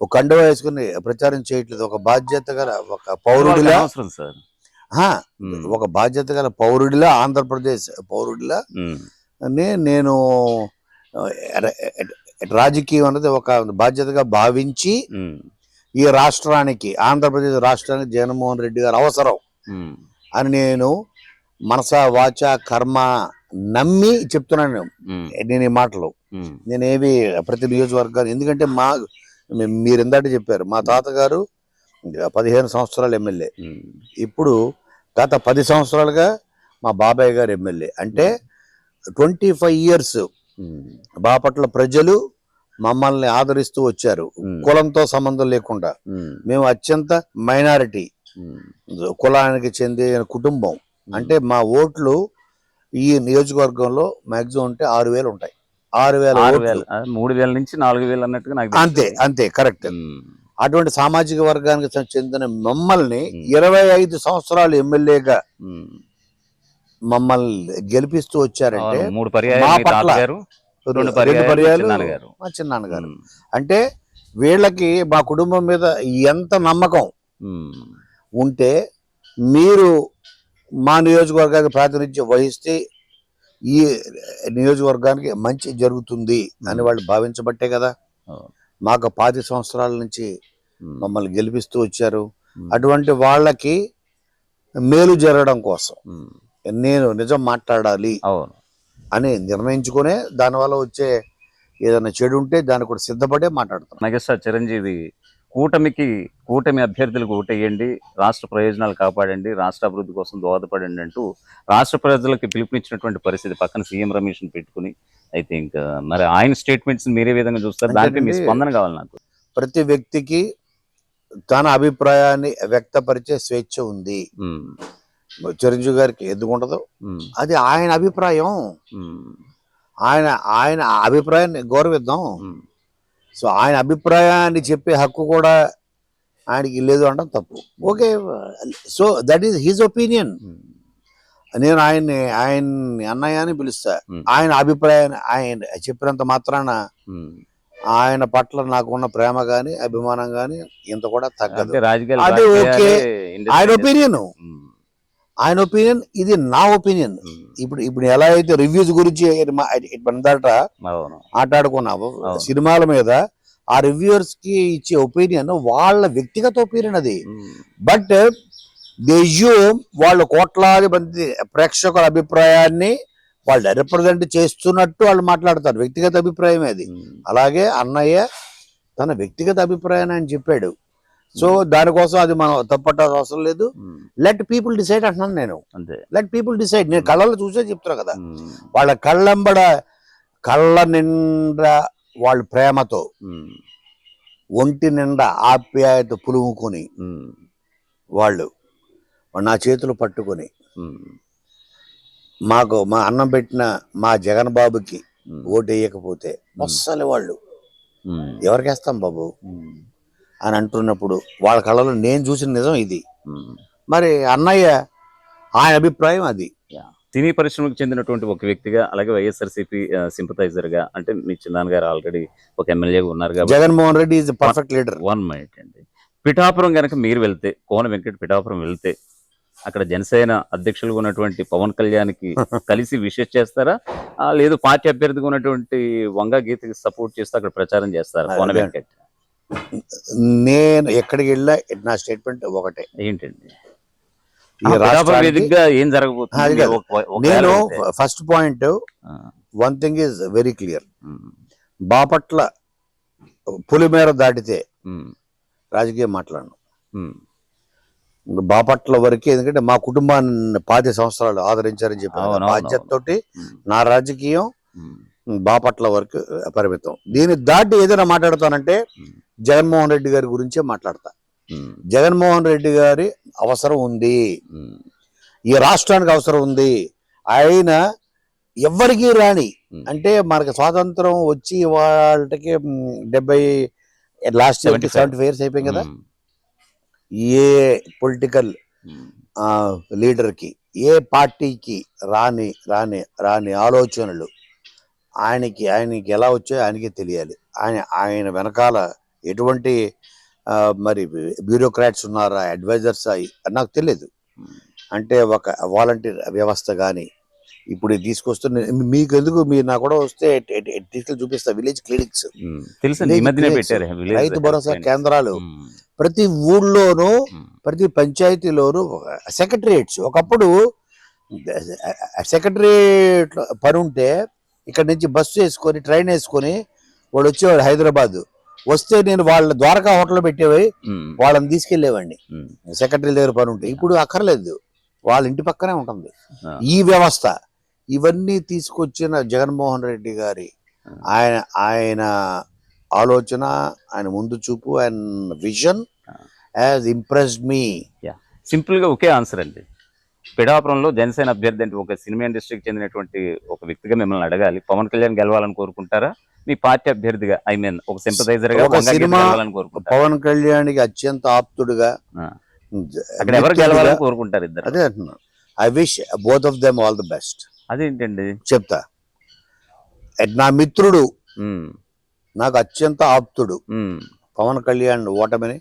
ఒక కండువా వేసుకుని ప్రచారం చేయట్లేదు. ఒక బాధ్యత గల ఒక పౌరుడిలా, ఒక బాధ్యత గల పౌరుడిలా, ఆంధ్రప్రదేశ్ పౌరుడిలా నేను రాజకీయం అనేది ఒక బాధ్యతగా భావించి ఈ రాష్ట్రానికి, ఆంధ్రప్రదేశ్ రాష్ట్రానికి జగన్మోహన్ రెడ్డి గారు అవసరం అని నేను మనస వాచ కర్మ నమ్మి చెప్తున్నాను. నేను ఈ మాటలు నేనేవి ప్రతి నియోజకవర్గాలు, ఎందుకంటే మీరు ఇందాక చెప్పారు మా తాతగారు 15 సంవత్సరాలు ఎమ్మెల్యే, ఇప్పుడు గత 10 సంవత్సరాలుగా మా బాబాయ్ గారు ఎమ్మెల్యే. అంటే 25 years బాపట్ల ప్రజలు మమ్మల్ని ఆదరిస్తూ వచ్చారు, కులంతో సంబంధం లేకుండా. మేము అత్యంత మైనారిటీ కులానికి చెందిన కుటుంబం. అంటే మా ఓట్లు ఈ నియోజకవర్గంలో మాక్సిమం ఉంటే 6,000 ఉంటాయి. 6,000 3,000 నుంచి 4,000 అన్నట్టుగా నాకు అంతే కరెక్ట్. అటువంటి సామాజిక వర్గానికి చెందిన మమ్మల్ని 25 సంవత్సరాలు ఎమ్మెల్యేగా మమ్మల్ని గెలిపిస్తూ వచ్చారంటే 3 పర్యాయాలు మా పట్ల 2 పర్యాయాలు మా చిన్నాన్నగారు. అంటే వీళ్ళకి మా కుటుంబం మీద ఎంత నమ్మకం ఉంటే మీరు మా నియోజకవర్గానికి ప్రాతినిధ్యం వహిస్తే ఈ నియోజకవర్గానికి మంచి జరుగుతుంది అని వాళ్ళు భావించబట్టే కదా మాకు 25 సంవత్సరాల నుంచి మమ్మల్ని గెలిపిస్తూ వచ్చారు. అటువంటి వాళ్ళకి మేలు జరగడం కోసం నేను నిజం మాట్లాడాలి అని నిర్ణయించుకునే, దానివల్ల వచ్చే ఏదైనా చెడు ఉంటే దాన్ని కూడా సిద్ధపడే మాట్లాడుతాను. మెగాస్టార్ చిరంజీవి కూటమి అభ్యర్థులకు ఓటేయండి, రాష్ట్ర ప్రయోజనాలు కాపాడండి, రాష్ట్ర అభివృద్ధి కోసం దోహదపడండి అంటూ రాష్ట్ర ప్రజలకు పిలుపునిచ్చినటువంటి పరిస్థితి. పక్కన సీఎం రమేష్ పెట్టుకుని ఐ థింక్ మరి ఆయన స్టేట్మెంట్స్ మీరే విధంగా చూస్తారు? దానికి మీ స్పందన కావాలి నాకు. ప్రతి వ్యక్తికి తన అభిప్రాయాన్ని వ్యక్తపరిచే స్వేచ్ఛ ఉంది. చిరంజీవి గారికి ఎందుకు ఉండదు? అది ఆయన అభిప్రాయం, ఆయన అభిప్రాయాన్ని గౌరవిద్దాం. సో ఆయన అభిప్రాయాన్ని చెప్పే హక్కు కూడా ఆయనకి లేదు అనడం తప్పు. Okay, so that is his opinion. నేను ఆయన్ని అన్నయ్య అని పిలుస్తా. ఉమ్, ఆయన అభిప్రాయాన్ని ఆయన చెప్పినంత మాత్రాన ఉమ్. ఆయన పట్ల నాకున్న ప్రేమ గాని అభిమానం గాని ఇంత కూడా తగ్గదు. అంటే రాజకీయాలు అది ఓకే. ఆయన ఒపీనియన్ ఆయన ఒపీనియన్, ఇది నా ఒపీనియన్. ఇప్పుడు ఎలా అయితే రివ్యూస్ గురించి మాట్లాడుకున్నావు అవును. సినిమాల మీద, ఆ రివ్యూవర్స్ కి ఇచ్చే ఒపీనియన్ వాళ్ళ వ్యక్తిగత ఒపీనియన్ అది. బట్ వాళ్ళు కోట్లాది మంది ప్రేక్షకుల అభిప్రాయాన్ని వాళ్ళు రిప్రజెంట్ చేస్తున్నట్టు వాళ్ళు మాట్లాడతారు. వ్యక్తిగత అభిప్రాయం అది. అలాగే అన్నయ్య తన వ్యక్తిగత అభిప్రాయాన్ని ఆయన చెప్పాడు. సో దానికోసం అది మనం తప్పట్టాల్సిన అవసరం లేదు. లెట్ పీపుల్ డిసైడ్ అంటున్నాను నేను. Let people decide. నేను కళ్ళలో చూసే చెప్తున్నా కదా. వాళ్ళ కళ్ళ నిండా వాళ్ళ ప్రేమతో, ఒంటి నిండా ఆప్యాయత పులుముకొని వాళ్ళు నా చేతులు పట్టుకొని మా అన్నం పెట్టిన మా జగన్ బాబుకి ఓటు వేయకపోతే మొస్సలి వాళ్ళు ఎవరికేస్తాం బాబు అని అంటున్నప్పుడు వాళ్ళ కళ్ళలో నేను చూసిన నిజం ఇది. మరి అన్నయ్య ఆయన అభిప్రాయం అది. సినీ పరిశ్రమకు చెందినటువంటి ఒక వ్యక్తిగా, అలాగే వైఎస్ఆర్సీపీ సింపథైజర్ గా, అంటే మీ చిన్నాన్న గారు ఆల్రెడీ ఒక ఎమ్మెల్యేగా ఉన్నారు కాబట్టి Jaganmohan Reddy is perfect leader. 1 minute అండి. పిఠాపురం కనుక మీరు వెళ్తే, కోన వెంకట పిఠాపురం వెళ్తే, అక్కడ జనసేన అధ్యక్షులుగా ఉన్నటువంటి పవన్ కళ్యాణ్కి కలిసి విషెస్ చేస్తారా, లేదు పార్టీ అభ్యర్థిగా ఉన్నటువంటి వంగా గీతకి సపోర్ట్ చేస్తూ అక్కడ ప్రచారం చేస్తారా కోన వెంకట్? నేను ఎక్కడికి వెళ్ళా నా స్టేట్మెంట్ ఒకటే. ఏంటండి వేదికగా ఏం జరగబోతుంది? నేను first point, one thing is very clear. Bapatla Pulimera దాటితే రాజకీయం మాట్లాడను. బాపట్ల వరకే, ఎందుకంటే మా కుటుంబాన్ని 10 సంవత్సరాలు ఆదరించారని చెప్పి బాధ్యతతోటి నా రాజకీయం బాపట్ల వరకు పరిమితం. దీన్ని దాటి ఏదైనా మాట్లాడతానంటే జగన్మోహన్ రెడ్డి గారి గురించే మాట్లాడతా. జగన్మోహన్ రెడ్డి గారి అవసరం ఉంది, ఈ రాష్ట్రానికి అవసరం ఉంది. ఆయన ఎవ్వరికీ రాని, అంటే మనకి స్వాతంత్రం వచ్చి వాళ్ళకి 70 లాస్ట్ 75 ఇయర్స్ అయిపోయింది కదా. ఏ పొలిటికల్ లీడర్కి, ఏ పార్టీకి రాని రాని రాని ఆలోచనలు ఆయనకి ఎలా వచ్చాయో ఆయనకి తెలియాలి. ఆయన వెనకాల ఎటువంటి మరి బ్యూరోక్రాట్స్ ఉన్నారా, అడ్వైజర్స్ నాకు తెలియదు. అంటే ఒక వాలంటీర్ వ్యవస్థ కానీ ఇప్పుడు తీసుకొస్తున్న, మీకు ఎందుకు, మీరు నాకు కూడా వస్తే తీసుకెళ్ళి చూపిస్తా. విలేజ్ క్లినిక్స్, రైతు భరోసా కేంద్రాలు ప్రతి ఊళ్ళోనూ, ప్రతి పంచాయతీలోనూ సెక్రటరియేట్స్. ఒకప్పుడు సెక్రటరియేట్ పని ఉంటే ఇక్కడ నుంచి బస్సు వేసుకొని, ట్రైన్ వేసుకొని వాడు వచ్చేవాడు హైదరాబాద్. వస్తే నేను వాళ్ళ ద్వారకా హోటల్ పెట్టేవి, వాళ్ళని తీసుకెళ్లేవాడిని సెక్రటరీ దగ్గర పని ఉంటే. ఇప్పుడు అక్కర్లేదు, వాళ్ళ ఇంటి పక్కనే ఉంటుంది ఈ వ్యవస్థ. ఇవన్నీ తీసుకొచ్చిన జగన్మోహన్ రెడ్డి గారి ఆయన ఆలోచన, ఆయన ముందు చూపు, ఆయన vision has impressed me. Simple గా ఒకే ఆన్సర్ అండి. పిఠాపురంలో జనసేన అభ్యర్థి అంటే ఒక సినిమా ఇండస్ట్రీకి చెందినటువంటి ఒక వ్యక్తిగా మిమ్మల్ని అడగాలి, పవన్ కళ్యాణ్ గెలవాలని కోరుకుంటారా, మీ పార్టీ అభ్యర్థిగా, ఐ మీన్ ఒక సింపథైజర్ గా గెలవాలని కోరుకుంటారా? పవన్ కళ్యాణ్ కి అత్యంత ఆప్తుడుగా అక్కడ ఎవరు గెలవాలని కోరుకుంటారు ఇద్దరు? అదే అంటున్నాను. I wish both of them all the best. అదేంటండి చెప్తా. నా మిత్రుడు, నాకు అత్యంత ఆప్తుడు పవన్ కళ్యాణ్ ఓటమిని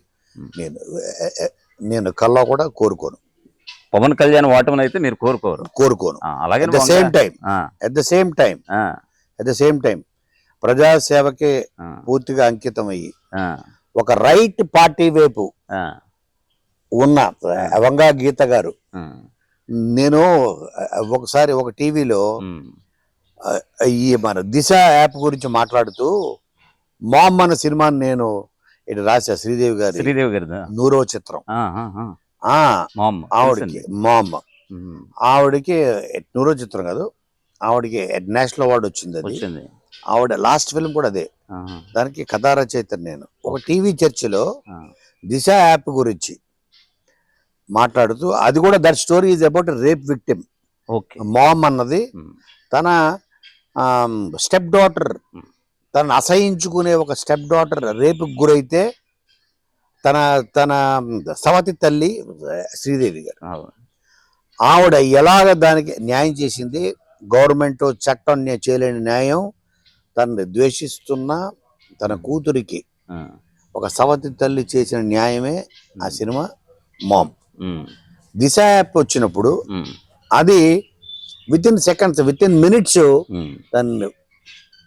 నేను కల్లా కూడా కోరుకోను. పవన్ కళ్యాణ్ ఓటమిని అయితే మీరు కోరుకోను. అలాగే అట్ ద సేమ్ టైం ప్రజాసేవకి పూర్తిగా అంకితం అయ్యి ఒక రైట్ పార్టీ వైపు ఉన్న వంగా గీత గారు, నేను ఒకసారి ఒక టీవీలో ఈ మన దిశ యాప్ గురించి మాట్లాడుతూ మామ్ అన్న సినిమాని నేను ఇటు రాశా. శ్రీదేవి గారి 100వ చిత్రం. ఆవిడకి ఆవిడకి 100వ చిత్రం కాదు, ఆవిడకి నేషనల్ అవార్డు వచ్చింది. ఆవిడ లాస్ట్ ఫిల్మ్ కూడా అదే. దానికి కథా రచయిత నేను. ఒక టీవీ చర్చలో దిశ యాప్ గురించి మాట్లాడుతూ, అది కూడా that story is about rape victim. Mom అన్నది తన స్టెప్ డాటర్, తనను అసహించుకునే ఒక స్టెప్ డాటర్ రేపుకు గురైతే తన సవతి తల్లి శ్రీదేవి గారు ఆవిడ ఎలాగ దానికి న్యాయం చేసింది. గవర్నమెంట్ చట్టం చేయలేని న్యాయం, తనని ద్వేషిస్తున్న తన కూతురికి ఒక సవతి తల్లి చేసిన న్యాయమే ఆ సినిమా మామ్. దిశ యాప్ వచ్చినప్పుడు అది with in seconds, with in minutes దాన్ని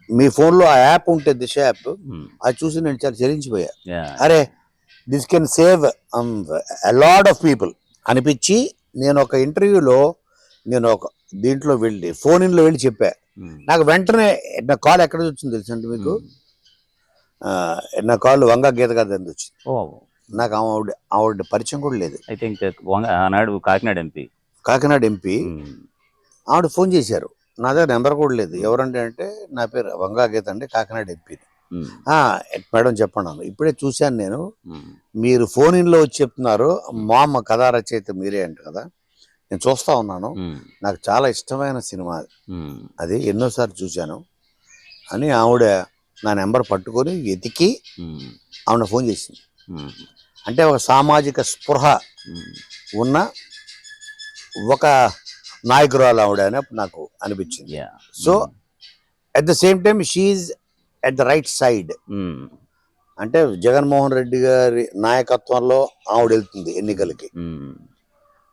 మీ ఫోన్లో ఆ యాప్ ఉంటే దిశ యాప్, అది చూసి నేను చాలా చెల్లించిపోయా. అరే this can save lot of people అనిపించి నేను ఒక ఇంటర్వ్యూలో నేను ఒక దీంట్లో వెళ్ళి ఫోన్ ఇన్లో వెళ్ళి చెప్పా. నాకు వెంటనే నా కాల్ ఎక్కడ వచ్చింది తెలుసండి మీకు? నా కాల్ వంగా గీత గారి దగ్గర వచ్చింది. నాకు ఆవిడ పరిచయం కూడా లేదు. అయితే ఇంకా ఆనాడు కాకినాడ ఎంపీ ఆవిడ ఫోన్ చేశారు. నా దగ్గర నెంబర్ కూడా లేదు. ఎవరంటే అంటే నా పేరు వంగా గీత అండి, కాకినాడ ఎంపీ. మేడం చెప్పండి అన్న, ఇప్పుడే చూశాను నేను, మీరు ఫోన్ ఇన్లో వచ్చి చెప్తున్నారు మా అమ్మ కథా రచయిత మీరే అంట కదా, నేను చూస్తా ఉన్నాను, నాకు చాలా ఇష్టమైన సినిమా అది, ఎన్నోసార్లు చూశాను అని ఆవిడ నా నెంబర్ పట్టుకొని వెతికి ఆవిడ ఫోన్ చేసింది. అంటే ఒక సామాజిక స్పృహ ఉన్న ఒక నాయకురాలు ఆవిడ అని నాకు అనిపించింది. So at the same time she's at the right side. అంటే జగన్మోహన్ రెడ్డి గారి నాయకత్వంలో ఆవిడ వెళ్తుంది ఎన్నికలకి.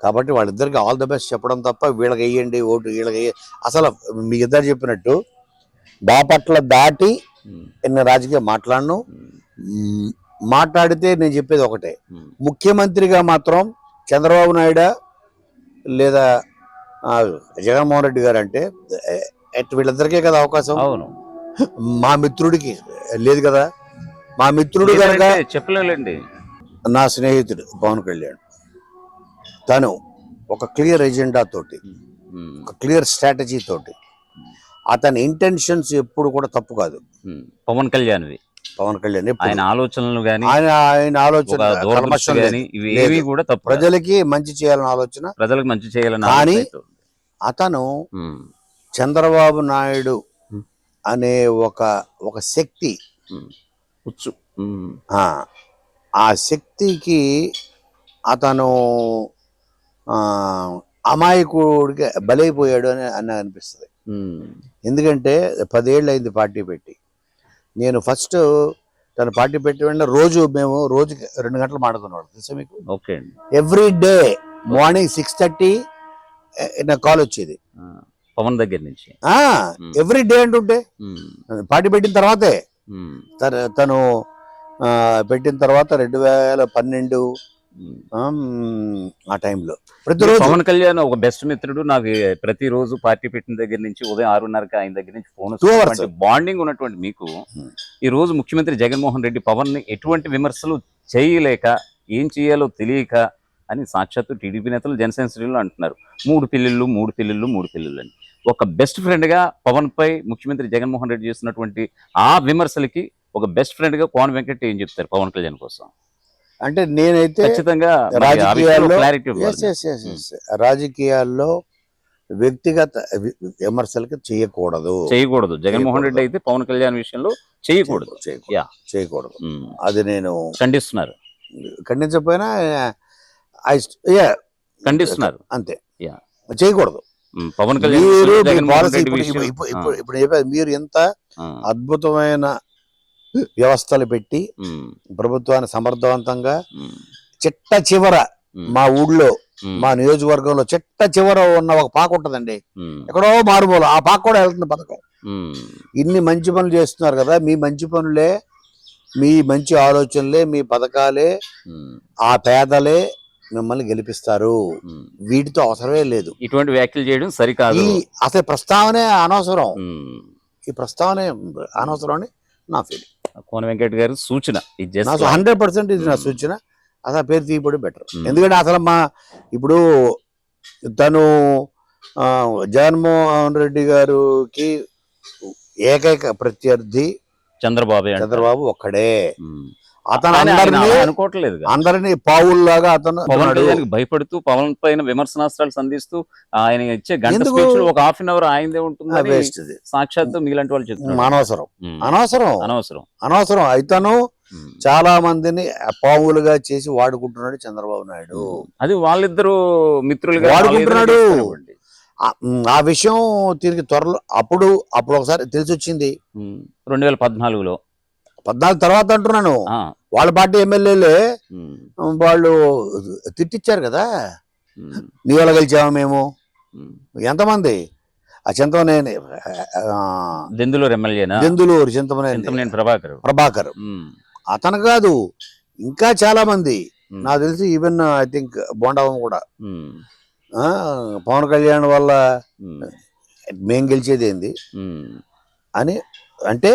కాబట్టి వాళ్ళిద్దరికి ఆల్ ద బెస్ట్ చెప్పడం తప్ప వీళ్ళకి వేయండి ఓటు వీళ్ళకి అసలు మీ ఇద్దరు చెప్పినట్టు బాపట్ల దాటి నేను రాజకీయం మాట్లాడను. మాట్లాడితే నేను చెప్పేది ఒకటే, ముఖ్యమంత్రిగా మాత్రం చంద్రబాబు నాయుడు లేదా జగన్మోహన్ రెడ్డి గారు అంటే వీళ్ళిద్దరికే కదా అవకాశం. మా మిత్రుడికి లేదు కదా. మా మిత్రుడు కనుక చెప్పలేండి, నా స్నేహితుడు పవన్ కళ్యాణ్, తను ఒక క్లియర్ ఎజెండా తోటి, ఒక క్లియర్ స్ట్రాటజీ తోటి, అతని ఇంటెన్షన్స్ ఎప్పుడు కూడా తప్పు కాదు. పవన్ కళ్యాణ్ ఆయన ఆలోచనలు ఆయన ఆలోచన కూడా తప్పు. ప్రజలకి మంచి చేయాలని ఆలోచన, ప్రజలకు మంచి చేయాలని. కానీ అతను చంద్రబాబు నాయుడు అనే ఒక శక్తి, ఆ శక్తికి అతను అమాయకుడికి బలైపోయాడు అని అనిపిస్తుంది. ఎందుకంటే 10 ఏళ్ళు అయింది పార్టీ పెట్టి. నేను ఫస్ట్ తను పార్టీ పెట్టి వెంటనే మేము రోజుకి 2 గంటలు మాట్లాడుతున్నాడు తెలుసా మీకు? ఎవ్రీ డే మార్నింగ్ 6:30 నాకు కాల్ వచ్చేది పవన్ దగ్గర నుంచి. ఎవ్రీ డే అంటుంటే పార్టీ పెట్టిన తర్వాతే, తను పెట్టిన తర్వాత 2012 ఆ టైంలో ప్రతిరోజు పవన్ కళ్యాణ్ ఒక బెస్ట్ మిత్రుడు నాకు. ప్రతిరోజు పార్టీ పెట్టిన దగ్గర నుంచి ఉదయం 6:30కి ఆయన దగ్గర నుంచి ఫోన్, బాండింగ్ ఉన్నటువంటి మీకు ఈ రోజు ముఖ్యమంత్రి జగన్మోహన్ రెడ్డి పవన్ ని ఎటువంటి విమర్శలు చేయలేక ఏం చేయాలో తెలియక అని సాక్షాత్తు టీడీపీ నేతలు జనసేన శ్రేణులు అంటున్నారు. 3 పిల్లుళ్ళు అని. ఒక బెస్ట్ ఫ్రెండ్ గా పవన్ పై ముఖ్యమంత్రి జగన్మోహన్ రెడ్డి చేస్తున్నటువంటి ఆ విమర్శలకి ఒక బెస్ట్ ఫ్రెండ్ గా కోన వెంకట్ ఏం చెప్తారు పవన్ కళ్యాణ్ కోసం? అంటే నేనైతే ఖచ్చితంగా రాజకీయాల్లో వ్యక్తిగత విమర్శలకి చేయకూడదు. జగన్మోహన్ రెడ్డి అయితే పవన్ కళ్యాణ్ విషయంలో చేయకూడదు. అది నేను ఖండిస్తున్నారు. ఖండించకపోయినా ఖండిస్తున్నారు అంతే. చేయకూడదు. పవన్ కళ్యాణ్ ఇప్పుడు మీరు ఎంత అద్భుతమైన వ్యవస్థలు పెట్టి ప్రభుత్వాన్ని సమర్థవంతంగా చిట్ట చివర మా ఊళ్ళో మా నియోజకవర్గంలో చిట్ట చివర ఉన్న ఒక పాక ఉంటదండి, ఎక్కడో మారుమూల, ఆ పాక కూడా వెళ్తుంది పథకం. ఇన్ని మంచి పనులు చేస్తున్నారు కదా, మీ మంచి పనులే, మీ మంచి ఆలోచనలే, మీ పథకాలే ఆ పేదలే మిమ్మల్ని గెలిపిస్తారు. వీటితో అవసరమే లేదు. ఇటువంటి వ్యాఖ్యలు చేయడం సరికాదు. అసలు ప్రస్తావనే అనవసరం. ఈ ప్రస్తావనే అనవసరం అని నా ఫీలింగ్. కోన వెంకట్ గారి సూచన 100% ఇది నా సూచన. అసలు పేరు తీయబడి బెటర్. ఎందుకంటే అసలు ఇప్పుడు తను జగన్మోహన్ రెడ్డి గారికి ఏకైక ప్రత్యర్థి చంద్రబాబు ఒక్కడే. అతను అందరినీ పావుల్లాగా అతను పవన్ కళ్యాణ్ భయపడుతూ పవన్ పైన విమర్శనాస్త్రాలు సంధిస్తూ ఆయన ఇచ్చే గంట స్పీచ్ ఒక హాఫ్ అన్ అవర్ ఆయనదే ఉంటుంది. సాక్షాత్తు మీలాంటి వాళ్ళు చెప్తున్నారు. అనవసరం. ఇతను చాలా మందిని పావులుగా చేసి వాడుకుంటున్నాడు చంద్రబాబు నాయుడు. అది వాళ్ళిద్దరు మిత్రులుగా వాడుకుంటున్నాడు. వాళ్ళిద్దరు ఆ విషయం తిరిగి త్వరలో అప్పుడు ఒకసారి తెలిసి వచ్చింది 2014లో 14 తర్వాత అంటున్నాను. వాళ్ళ పార్టీ ఎమ్మెల్యేలే వాళ్ళు తిట్టిచ్చారు కదా, నీ వల్ల గెలిచాము మేము. ఎంతమంది? ఆ చింతమనేని దెందులూరు ఎమ్మెల్యేనా, దెందులూరు చింతమనేని ప్రభాకర్ అతను కాదు, ఇంకా చాలా మంది నాకు తెలిసి, ఈవెన్ ఐ థింక్ బోండావం కూడా పవన్ కళ్యాణ్ వల్ల మేం గెలిచేది ఏంది అని. అంటే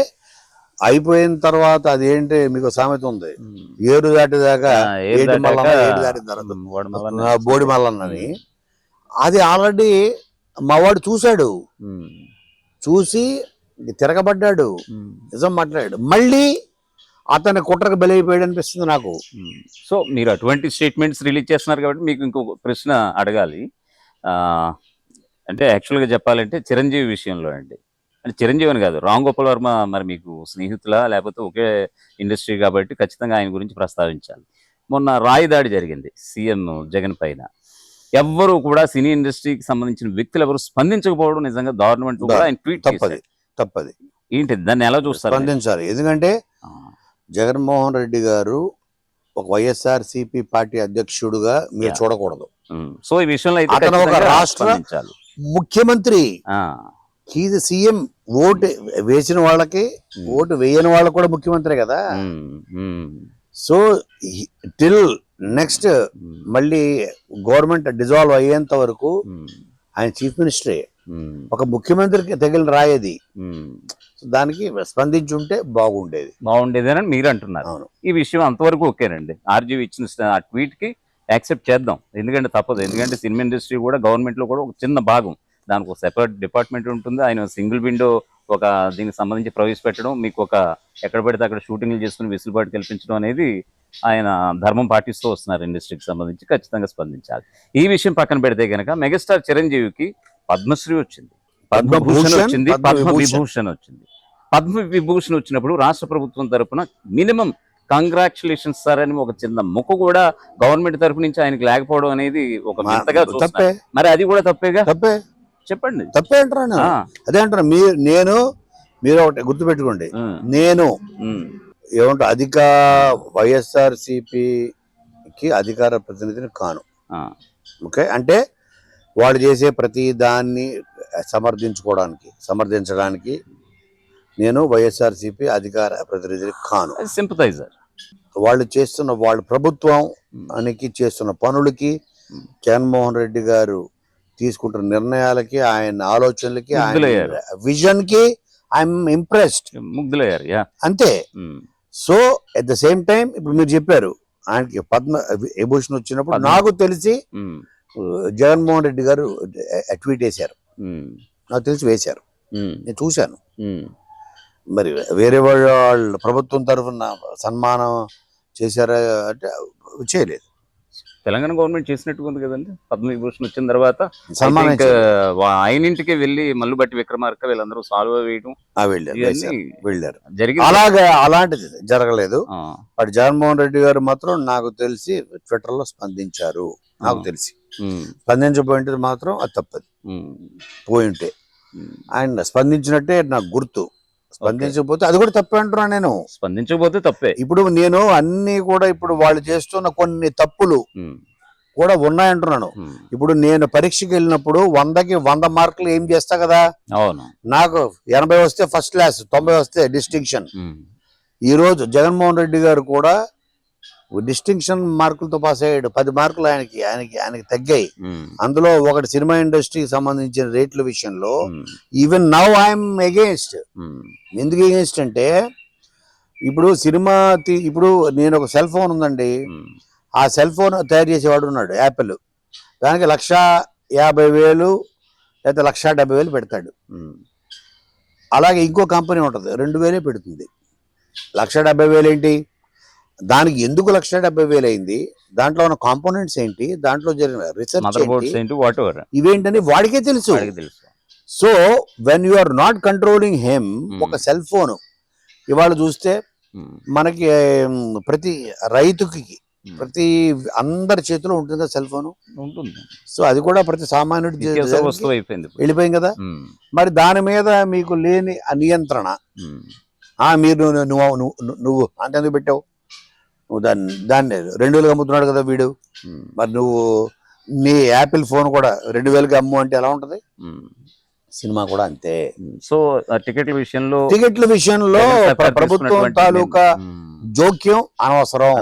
అయిపోయిన తర్వాత అదేంటి, మీకు సామెత ఉంది, ఏడు దాటిదాకా ఏడు మల్లన్న, ఏడు దాటిన తర్వాత బోడి మల్లన్నని. అది ఆల్రెడీ మావాడు చూశాడు, చూసి తిరగబడ్డాడు, నిజం మాట్లాడాడు. మళ్ళీ అతని కుట్రకు బలైపోయాడు అనిపిస్తుంది నాకు. సో మీరు అటువంటి స్టేట్మెంట్స్ రిలీజ్ చేస్తున్నారు కాబట్టి మీకు ఇంకొక ప్రశ్న అడగాలి. అంటే యాక్చువల్గా చెప్పాలంటే చిరంజీవి విషయంలో అండి, అంటే చిరంజీవి అని కాదు, రామ్ గోపాల్ వర్మ మరి మీకు స్నేహితులా లేకపోతే ఒకే ఇండస్ట్రీ కాబట్టి ఖచ్చితంగా ఆయన గురించి ప్రస్తావించాలి. మొన్న రాయి దాడి జరిగింది సీఎం జగన్ పైన. ఎవ్వరూ కూడా సినీ ఇండస్ట్రీకి సంబంధించిన వ్యక్తులు ఎవరు స్పందించకపోవడం నిజంగా దారుణం అంటూ కూడా ఆయన ట్వీట్ తప్పది. ఏంటి దాన్ని ఎలా చూస్తారు? స్పందించాలి. ఎందుకంటే జగన్మోహన్ రెడ్డి గారు ఒక వైఎస్ఆర్సీపీ పార్టీ అధ్యక్షుడుగా మీరు చూడకూడదు. సో ఈ విషయంలో అతను ఒక రాష్ట్ర ముఖ్యమంత్రి, హీజ్ సీఎం. ఓటు వేసిన వాళ్ళకి ఓటు వేయని వాళ్ళకి కూడా ముఖ్యమంత్రి కదా. సో టిల్ నెక్స్ట్ మళ్ళీ గవర్నమెంట్ డిజాల్వ్ అయ్యేంత వరకు ఆయన చీఫ్ మినిస్టరే. ఒక ముఖ్యమంత్రికి తగిలిన రాయేది. దానికి స్పందించి ఉంటే బాగుండేది అని మీరు అంటున్నారు. ఈ విషయం అంతవరకు ఓకేనండి. ఆర్జీవి ఇచ్చిన ఆ ట్వీట్ కి యాక్సెప్ట్ చేద్దాం, ఎందుకంటే తప్పదు. ఎందుకంటే సినిమా ఇండస్ట్రీ కూడా గవర్నమెంట్ లో కూడా ఒక చిన్న భాగం, దానికి ఒక సెపరేట్ డిపార్ట్మెంట్ ఉంటుంది. ఆయన సింగిల్ విండో ఒక దీనికి సంబంధించి ప్రవేశపెట్టడం, మీకు ఒక ఎక్కడ పడితే అక్కడ షూటింగ్లు చేసుకుని విసులుబాటు కల్పించడం అనేది ఆయన ధర్మం పాటిస్తూ వస్తున్నారు. ఇండస్ట్రీకి సంబంధించి ఖచ్చితంగా స్పందించాలి. ఈ విషయం పక్కన పెడితే కనుక మెగాస్టార్ చిరంజీవికి పద్మశ్రీ వచ్చింది, పద్మభూషణ్ వచ్చింది, పద్మవిభూషణ్ వచ్చింది. పద్మవిభూషణ్ వచ్చినప్పుడు రాష్ట్ర ప్రభుత్వం తరఫున మినిమం కంగ్రాచులేషన్స్ సార్ అని ఒక చిన్న మొక్క కూడా గవర్నమెంట్ తరఫు నుంచి ఆయనకి లేకపోవడం అనేది ఒక వింతగా తప్పే. మరి అది కూడా తప్పేగా? తప్పే, చెప్పండి. తప్పే అంటున్నాను. అదే అంటున్నా. మీరు ఒకటి గుర్తుపెట్టుకోండి, నేను ఏమంటా వైఎస్ఆర్సీపీకి అధికార ప్రతినిధిని కాను. ఓకే, అంటే వాళ్ళు చేసే ప్రతి దాన్ని సమర్థించడానికి నేను వైఎస్ఆర్సీపీ అధికార ప్రతినిధిని కాను. సింపథైజర్. వాళ్ళ ప్రభుత్వానికి చేస్తున్న పనులకి, జగన్మోహన్ రెడ్డి గారు తీసుకుంటున్న నిర్ణయాలకి, ఆయన ఆలోచనలకి, ఆయన విజన్ కి ఐఎమ్ ఇంప్రెస్డ్. ముగ్ధులయ్యారు అంతే. So at the same time ఇప్పుడు మీరు చెప్పారు ఆయనకి పద్మ విభూషణ్ వచ్చినప్పుడు నాకు తెలిసి జగన్మోహన్ రెడ్డి గారు ట్వీట్ వేశారు, నాకు తెలిసి వేశారు, నేను చూశాను. మరి వేరే వాళ్ళ ప్రభుత్వం తరఫున సన్మానం చేశారా అంటే చేయలేదు. తెలంగాణ గవర్నమెంట్ చేసినట్టుగా ఉంది కదండి. పద్మవిభూషణ్ వచ్చిన తర్వాత ఆయన ఇంటికి వెళ్ళి మల్లుబట్టి విక్రమార్క వీళ్ళందరూ సాల్వ్ వేయడం వెళ్ళారు. అలాంటిది జరగలేదు. బట్ జగన్మోహన్ రెడ్డి గారు మాత్రం నాకు తెలిసి ట్విట్టర్ లో స్పందించారు. నాకు తెలిసి స్పందించబోయింటే మాత్రం అది తప్పదు. పోయింటే ఆయన స్పందించినట్టే నాకు గుర్తు. స్పందించకపోతే అది కూడా తప్పే అంటున్నా నేను. స్పందించకపోతే తప్పే. ఇప్పుడు నేను అన్ని కూడా ఇప్పుడు వాళ్ళు చేస్తున్న కొన్ని తప్పులు కూడా ఉన్నాయంటున్నాను. ఇప్పుడు నేను పరీక్షకి వెళ్ళినప్పుడు 100కి 100 మార్కులు ఏం చేస్తా కదా. అవును, నాకు 80 వస్తే ఫస్ట్ క్లాస్, 90 వస్తే డిస్టింక్షన్. ఈ రోజు జగన్మోహన్ రెడ్డి గారు కూడా డిస్టింక్షన్ మార్కులతో పాస్ అయ్యాడు. 10 మార్కులు ఆయనకి తగ్గాయి. అందులో ఒకటి సినిమా ఇండస్ట్రీకి సంబంధించిన రేట్ల విషయంలో ఈవెన్ నౌ ఐఎమ్ అగేన్స్ట్. ఎందుకు అగేన్స్ట్ అంటే ఇప్పుడు ఇప్పుడు నేను ఒక సెల్ ఫోన్ ఉందండి, ఆ సెల్ ఫోన్ తయారు చేసేవాడు ఉన్నాడు యాపిల్, దానికి 1,50,000 లేదా 1,70,000 పెడతాడు. అలాగే ఇంకో కంపెనీ ఉంటుంది 2,000 పెడుతుంది. 1,70,000 ఏంటి, దానికి ఎందుకు 1,70,000 అయింది, దాంట్లో ఉన్న కాంపోనెంట్స్ ఏంటి, దాంట్లో జరిగిన రీసెర్చ్ ఇవేంటని వాడికే తెలుసు. So when you are not controlling him, ఒక సెల్ ఫోన్ ఇవాళ చూస్తే మనకి ప్రతి రైతుకి ప్రతి అందరి చేతిలో ఉంటుంది కదా సెల్ ఫోన్ ఉంటుంది. సో అది కూడా ప్రతి సామాన్యుడి నిత్యావసర వస్తువు అయిపోయింది ఇప్పుడు. వెళ్ళిపోయింది కదా. మరి దాని మీద మీకు లేని ఆ నియంత్రణ, మీరు నువ్వు అంతెందుకు పెట్టావు, నువ్వు దాన్ని 2000 అమ్ముతున్నాడు కదా వీడు, మరి నువ్వు నీ యాపిల్ ఫోన్ కూడా 2000కి అమ్ము అంటే ఎలా ఉంటది. సినిమా కూడా అంతే. సో టికెట్ల విషయంలో ప్రభుత్వం తాలూకా జోక్యం అనవసరం.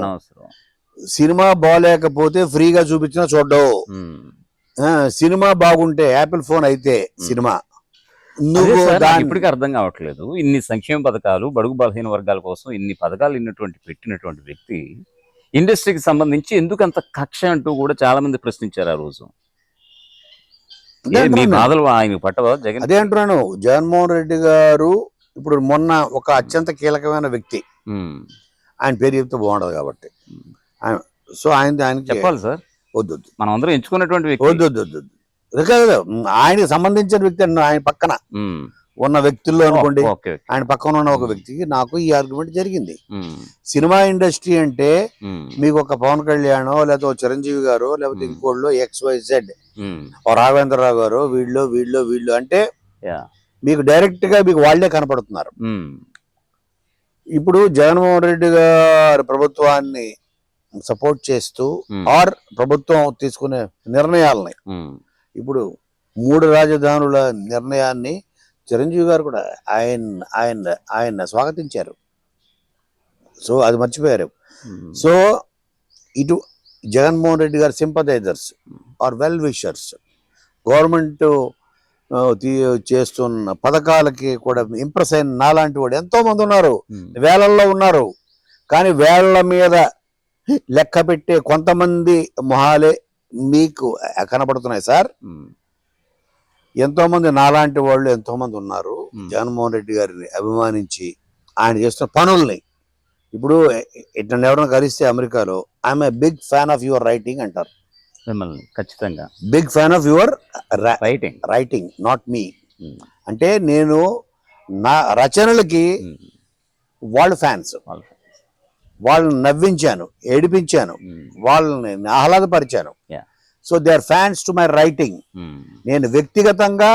సినిమా బాగలేకపోతే ఫ్రీగా చూపించినా చూడవు. సినిమా బాగుంటే యాపిల్ ఫోన్ అయితే సినిమా ఇప్పటికీ అర్థం కావట్లేదు. ఇన్ని సంక్షేమ పథకాలు బడుగు బలహీన వర్గాల కోసం ఇన్ని పథకాలు పెట్టినటువంటి వ్యక్తి ఇండస్ట్రీకి సంబంధించి ఎందుకు అంత కక్ష అంటూ కూడా చాలా మంది ప్రశ్నించారు ఆ రోజు. మీ బాధలు ఆయన పట్టవా జగన్? అదే అంటున్నాను. జగన్మోహన్ రెడ్డి గారు ఇప్పుడు మొన్న ఒక అత్యంత కీలకమైన వ్యక్తి, ఆయన పేరు చెప్తే బాగుండదు కాబట్టి సో ఆయన చెప్పాలి సార్. వద్దు, మనం అందరం ఎంచుకున్నటువంటి వ్యక్తి. వద్దు కాదు, ఆయనకి సంబంధించిన వ్యక్తి అండి. ఆయన పక్కన ఉన్న వ్యక్తుల్లో అనుకోండి, ఆయన పక్కన ఉన్న ఒక వ్యక్తికి నాకు ఈ ఆర్గ్యుమెంట్ జరిగింది. సినిమా ఇండస్ట్రీ అంటే మీకు ఒక పవన్ కళ్యాణ్ లేకపోతే ఒక చిరంజీవి గారు లేకపోతే ఇంకోళ్ళు XYZ రాఘవేంద్రరావు గారు వీళ్ళు అంటే మీకు డైరెక్ట్ గా మీకు వాళ్లే కనపడుతున్నారు. ఇప్పుడు జగన్మోహన్ రెడ్డి గారి ప్రభుత్వాన్ని సపోర్ట్ చేస్తూ ఆర్ ప్రభుత్వం తీసుకునే నిర్ణయాలని, ఇప్పుడు 3 రాజధానుల నిర్ణయాన్ని చిరంజీవి గారు కూడా ఆయన స్వాగతించారు. సో అది మర్చిపోయారు. సో ఇటు జగన్మోహన్ రెడ్డి గారి sympathisers or well wishers government చేస్తున్న పథకాలకి కూడా ఇంప్రెస్ అయిన నాలాంటి వాడు ఎంతో మంది ఉన్నారు, వేలల్లో ఉన్నారు. కానీ వేళ్ల మీద లెక్క పెట్టే కొంతమంది మొహాలే మీకు కనపడుతున్నాయి సార్. ఎంతో మంది నాలాంటి వాళ్ళు ఎంతో మంది ఉన్నారు జగన్మోహన్ రెడ్డి గారిని అభిమానించి ఆయన చేస్తున్న పనుల్ని. ఇప్పుడు ఇట్లా ఎవరైనా కలిస్తే అమెరికాలో I'm a big fan of your writing అంటారు. ఖచ్చితంగా big fan of your writing not me. అంటే నేను నా రచనలకి వాళ్ళు ఫ్యాన్స్, వాళ్ళని నవ్వించాను, ఏడిపించాను, వాళ్ళని ఆహ్లాదపరిచాను. So they are fans to my writing. నేను వ్యక్తిగతంగా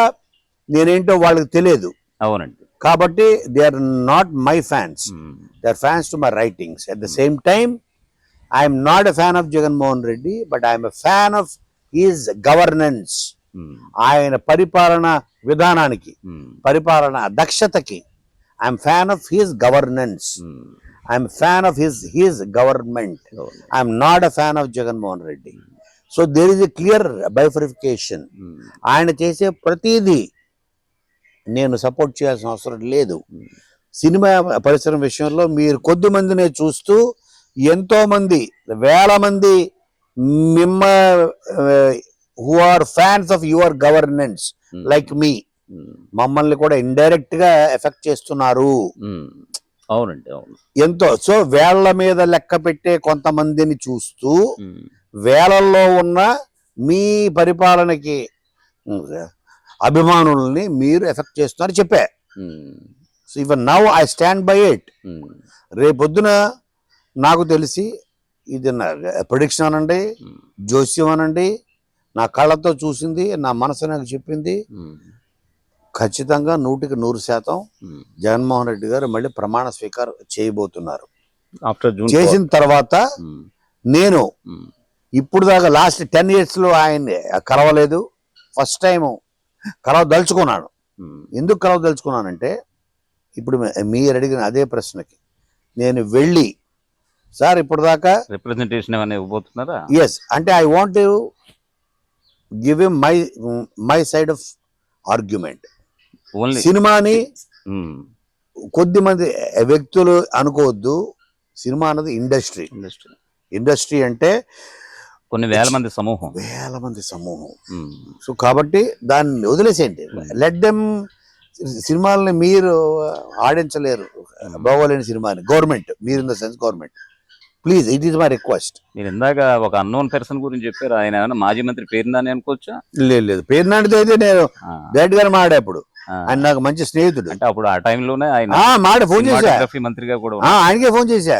నేనేంటో వాళ్ళకి తెలియదు. అవునండి. కాబట్టి they are not my fans, they are fans to my writings. At the same time I'm not a fan of Jaganmohan Reddy, but I'm a fan of his governance. ఆయన పరిపాలన విధానానికి, పరిపాలన దక్షతకి I'm fan of his governance. I'm fan of his government. I'm not a fan of Jaganmohan Reddy. So there is a clear bifurcation. ఆయన చేసే ప్రతిదీ నేను support చేయాల్సిన అవసరం లేదు. సినిమా పరిశ్రమ విషయంలో మీరు కొద్ది మందినే చూస్తూ ఎంతో మంది, వేల మంది who are fans of your governance like me, మమ్మల్ని కూడా ఇండైరెక్ట్ గా ఎఫెక్ట్ చేస్తున్నారు. అవునండి, అవును. ఎంతో. సో వేళ్ల మీద లెక్క పెట్టే కొంతమందిని చూస్తూ వేలల్లో ఉన్న మీ పరిపాలనకి అభిమానుల్ని మీరు ఎఫెక్ట్ చేస్తున్నారు చెప్పా. So even now I stand by it. రేపొద్దున నాకు తెలిసి ఇది నా ప్రిడిక్షన్ అనండి, జోస్యం అనండి, నా కళ్ళతో చూసింది, నా మనసు నాకు చెప్పింది, ఖచ్చితంగా 100% జగన్మోహన్ రెడ్డి గారు మళ్ళీ ప్రమాణ స్వీకారం చేయబోతున్నారు. చేసిన తర్వాత నేను ఇప్పుడు దాకా లాస్ట్ 10 years లో ఆయన్ని కలవలేదు. ఫస్ట్ టైం కలవదలుచుకున్నాను. ఎందుకు కలవదలుచుకున్నానంటే ఇప్పుడు మీరు అడిగిన అదే ప్రశ్నకి నేను వెళ్ళి, సార్ ఇప్పుడు దాకా రిప్రజెంటేషన్ ఏమైనా ఇవ్వబోతున్నారా? ఎస్ అంటే I want to give him my side of argument. సినిమాని కొద్ది మంది వ్యక్తులు అనుకోవద్దు. సినిమా అన్నది ఇండస్ట్రీ అంటే కొన్ని వేల మంది సమూహం. సో కాబట్టి దాన్ని వదిలేసేయండి. Let them. సినిమాలని మీరు ఆడించలేరు, బాగోలేని సినిమాని. గవర్నమెంట్, మీరు in the sense government, please, it is my request. మీరు ఇందాక ఒక అన్నోన్ పర్సన్ గురించి చెప్పారు. ఆయన ఏమైనా మాజీ మంత్రి పేరునాని అనుకోవచ్చా? లేదు, పేరునానితో అయితే నేను డైరెక్ట్ గానే మాట్లాడేప్పుడు ఆయన నాకు మంచి స్నేహితుడు. అంటే అప్పుడు ఆ టైంలోనే ఆయన మాట ఫోన్ చేశా, సినిమాటోగ్రఫీ మంత్రిగా కూడా ఆయనకే ఫోన్ చేశా,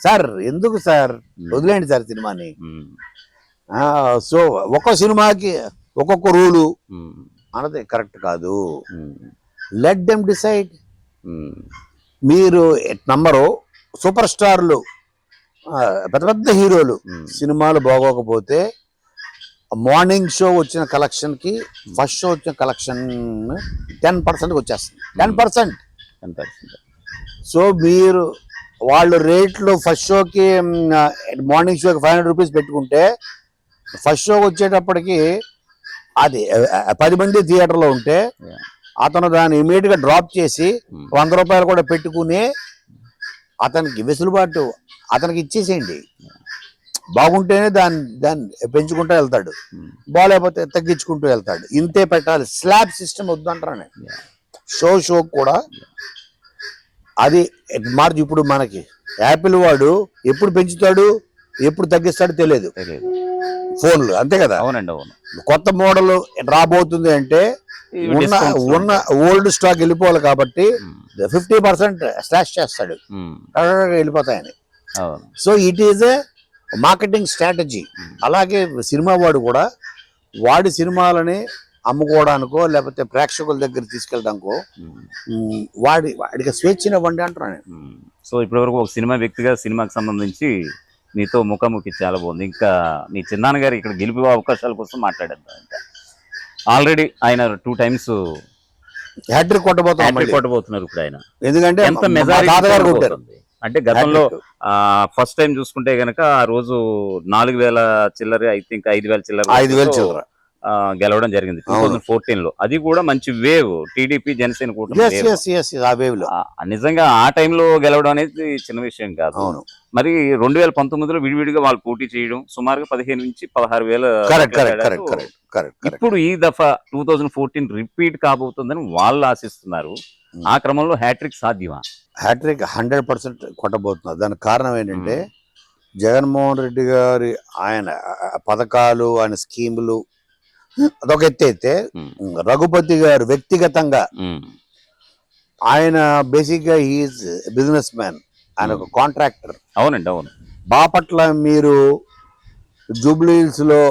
సార్ ఎందుకు సార్ వదిలేండి సార్ సినిమాని. సో ఒక్కో సినిమాకి ఒక్కొక్క రూలు అన్నది కరెక్ట్ కాదు. Let them decide. మీరు నంబరు సూపర్ స్టార్లు, పెద్ద పెద్ద హీరోలు సినిమాలు బాగోకపోతే మార్నింగ్ షో వచ్చిన కలెక్షన్ కి ఫస్ట్ షో వచ్చిన కలెక్షన్ 10% వచ్చేస్తుంది. 10%. సో మీరు వాళ్ళు రేట్లు ఫస్ట్ షోకి మార్నింగ్ షోకి 500 రూపీస్ పెట్టుకుంటే ఫస్ట్ షోకి వచ్చేటప్పటికి అది 10 మంది థియేటర్లో ఉంటే అతను దాన్ని ఇమీడియట్ గా డ్రాప్ చేసి 100 రూపాయలు కూడా పెట్టుకుని అతనికి వెసులుబాటు అతనికి ఇచ్చేసేయండి. బాగుంటేనే దాన్ని పెంచుకుంటూ వెళ్తాడు, బాగాలేకపోతే తగ్గించుకుంటూ వెళ్తాడు. ఇంతే పెట్టాలి. స్లాబ్ సిస్టమ్ వద్దంటారా షో కూడా అది మార్చి. ఇప్పుడు మనకి యాపిల్ వాడు ఎప్పుడు పెంచుతాడు ఎప్పుడు తగ్గిస్తాడు తెలియదు, ఫోన్లు అంతే కదా. అవునండి, అవును. కొత్త మోడల్ రాబోతుంది అంటే ఉన్న ఓల్డ్ స్టాక్ వెళ్ళిపోవాలి కాబట్టి 50% స్లాష్ చేస్తాడు, వెళ్ళిపోతాయని. So it is a marketing strategy. అలాగే సినిమా వాడు కూడా వాడి సినిమాలని అమ్ముకోవడానికో లేకపోతే ప్రేక్షకుల దగ్గర తీసుకెళ్ళడానికో వాడికి స్వేచ్ఛనివ్వండి అంటున్నాను. సో ఇప్పటివరకు ఒక సినిమా వ్యక్తిగా సినిమాకి సంబంధించి మీతో ముఖాముఖి చాలా బాగుంది. ఇంకా మీ చిన్నాన్న గారు ఇక్కడ గెలుపు అవకాశాల కోసం మాట్లాడేద్దాం. ఇంకా ఆల్రెడీ ఆయన 2 times హ్యాట్రిక్ కొట్టబోతున్నారు ఇప్పుడు ఆయన. ఎందుకంటే ఎంత మెజారిటీ అంటే గతంలో ఫస్ట్ టైం చూసుకుంటే గనక ఆ రోజు 4,000 చిల్లర, ఐ థింక్ 5,000 చిల్లర గెలవడం జరిగింది 2014 లో. అది కూడా మంచి వేవ్, టీడీపీ జనసేన కూటమి. నిజంగా ఆ టైంలో గెలవడం అనేది చిన్న విషయం కాదు. మరి 2019లో విడివిడిగా వాళ్ళు పోటీ చేయడం సుమారుగా 15 నుంచి 16,000. ఇప్పుడు ఈ దఫా 2014 రిపీట్ కాబోతుందని వాళ్ళు ఆశిస్తున్నారు. ఆ క్రమంలో హ్యాట్రిక్ సాధ్యమా? హ్యాట్రిక్ 100% కొట్టబోతున్నారు. దానికి కారణం ఏంటంటే జగన్మోహన్ రెడ్డి గారి ఆయన పథకాలు, ఆయన స్కీములు అదొక ఎత్తి అయితే, రఘుపతి గారు వ్యక్తిగతంగా ఆయన బేసిక్ గా హీఈస్ బిజినెస్ మ్యాన్, ఆయన ఒక కాంట్రాక్టర్. అవునండి, అవును. బాపట్ల మీరు జూబ్లీ హిల్స్ లో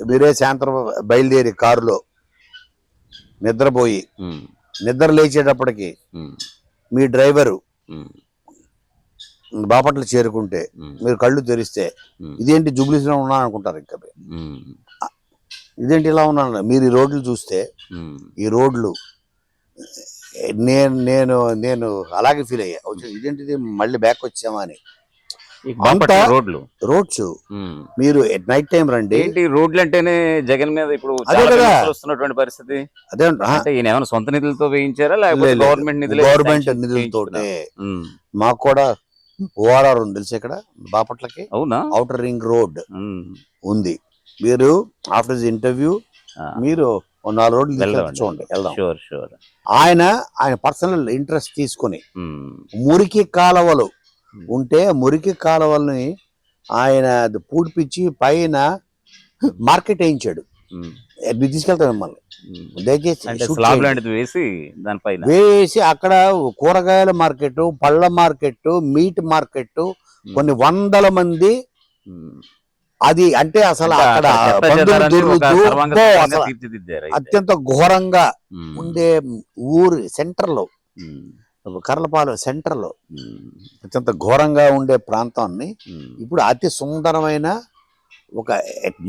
మీరే సాయంత్రం బయలుదేరి కారులో నిద్రపోయి నిద్ర లేచేటప్పటికి మీ డ్రైవరు బాపట్ల చేరుకుంటే మీరు కళ్ళు తెరిస్తే ఇదేంటి జూబ్లీస్ లో ఉన్నాను అనుకుంటారు. ఇంకా ఇదేంటి ఇలా ఉన్నాను. మీరు ఈ రోడ్లు చూస్తే ఈ రోడ్లు నేను అలాగే ఫీల్ అయ్యా. ఇదేంటిది మళ్ళీ బ్యాక్ వచ్చామా అని. రోడ్స్ మీరు ఎట్ నైట్ టైం రండి. రోడ్లు అంటేనే జగన్ మీద ఇప్పుడు వస్తున్నటువంటి పరిస్థితి అదే. ఈయన ఏమైనా సొంత నిధులతో వేయించారా లేకపోతే గవర్నమెంట్ నిధులతోటే? మాకు కూడా ఓఆర్ఆర్ ఉంది తెలుసు ఇక్కడ బాపట్లకి. అవునా? ఔటర్ రింగ్ రోడ్ ఉంది. మీరు ఆఫ్టర్ ది ఇంటర్వ్యూ మీరు 4 రోడ్లు చూడండి, వెళ్దాం. ఆయన పర్సనల్ ఇంట్రెస్ట్ తీసుకుని మురికి కాలువలు ఉంటే మురికి కాలువల్ని ఆయన పూడిపించి పైన మార్కెట్ వేయించాడు. తీసుకెళ్తాం మిమ్మల్ని దయచేసి వేసి అక్కడ కూరగాయల మార్కెట్, పళ్ళ మార్కెట్, మీట్ మార్కెట్, కొన్ని 100 మంది. అది అంటే అసలు అక్కడ అత్యంత ఘోరంగా ఉండే ఊరు సెంటర్ లో, కర్లపాలెం సెంటర్ లో అత్యంత ఘోరంగా ఉండే ప్రాంతాన్ని ఇప్పుడు అతి సుందరమైన ఒక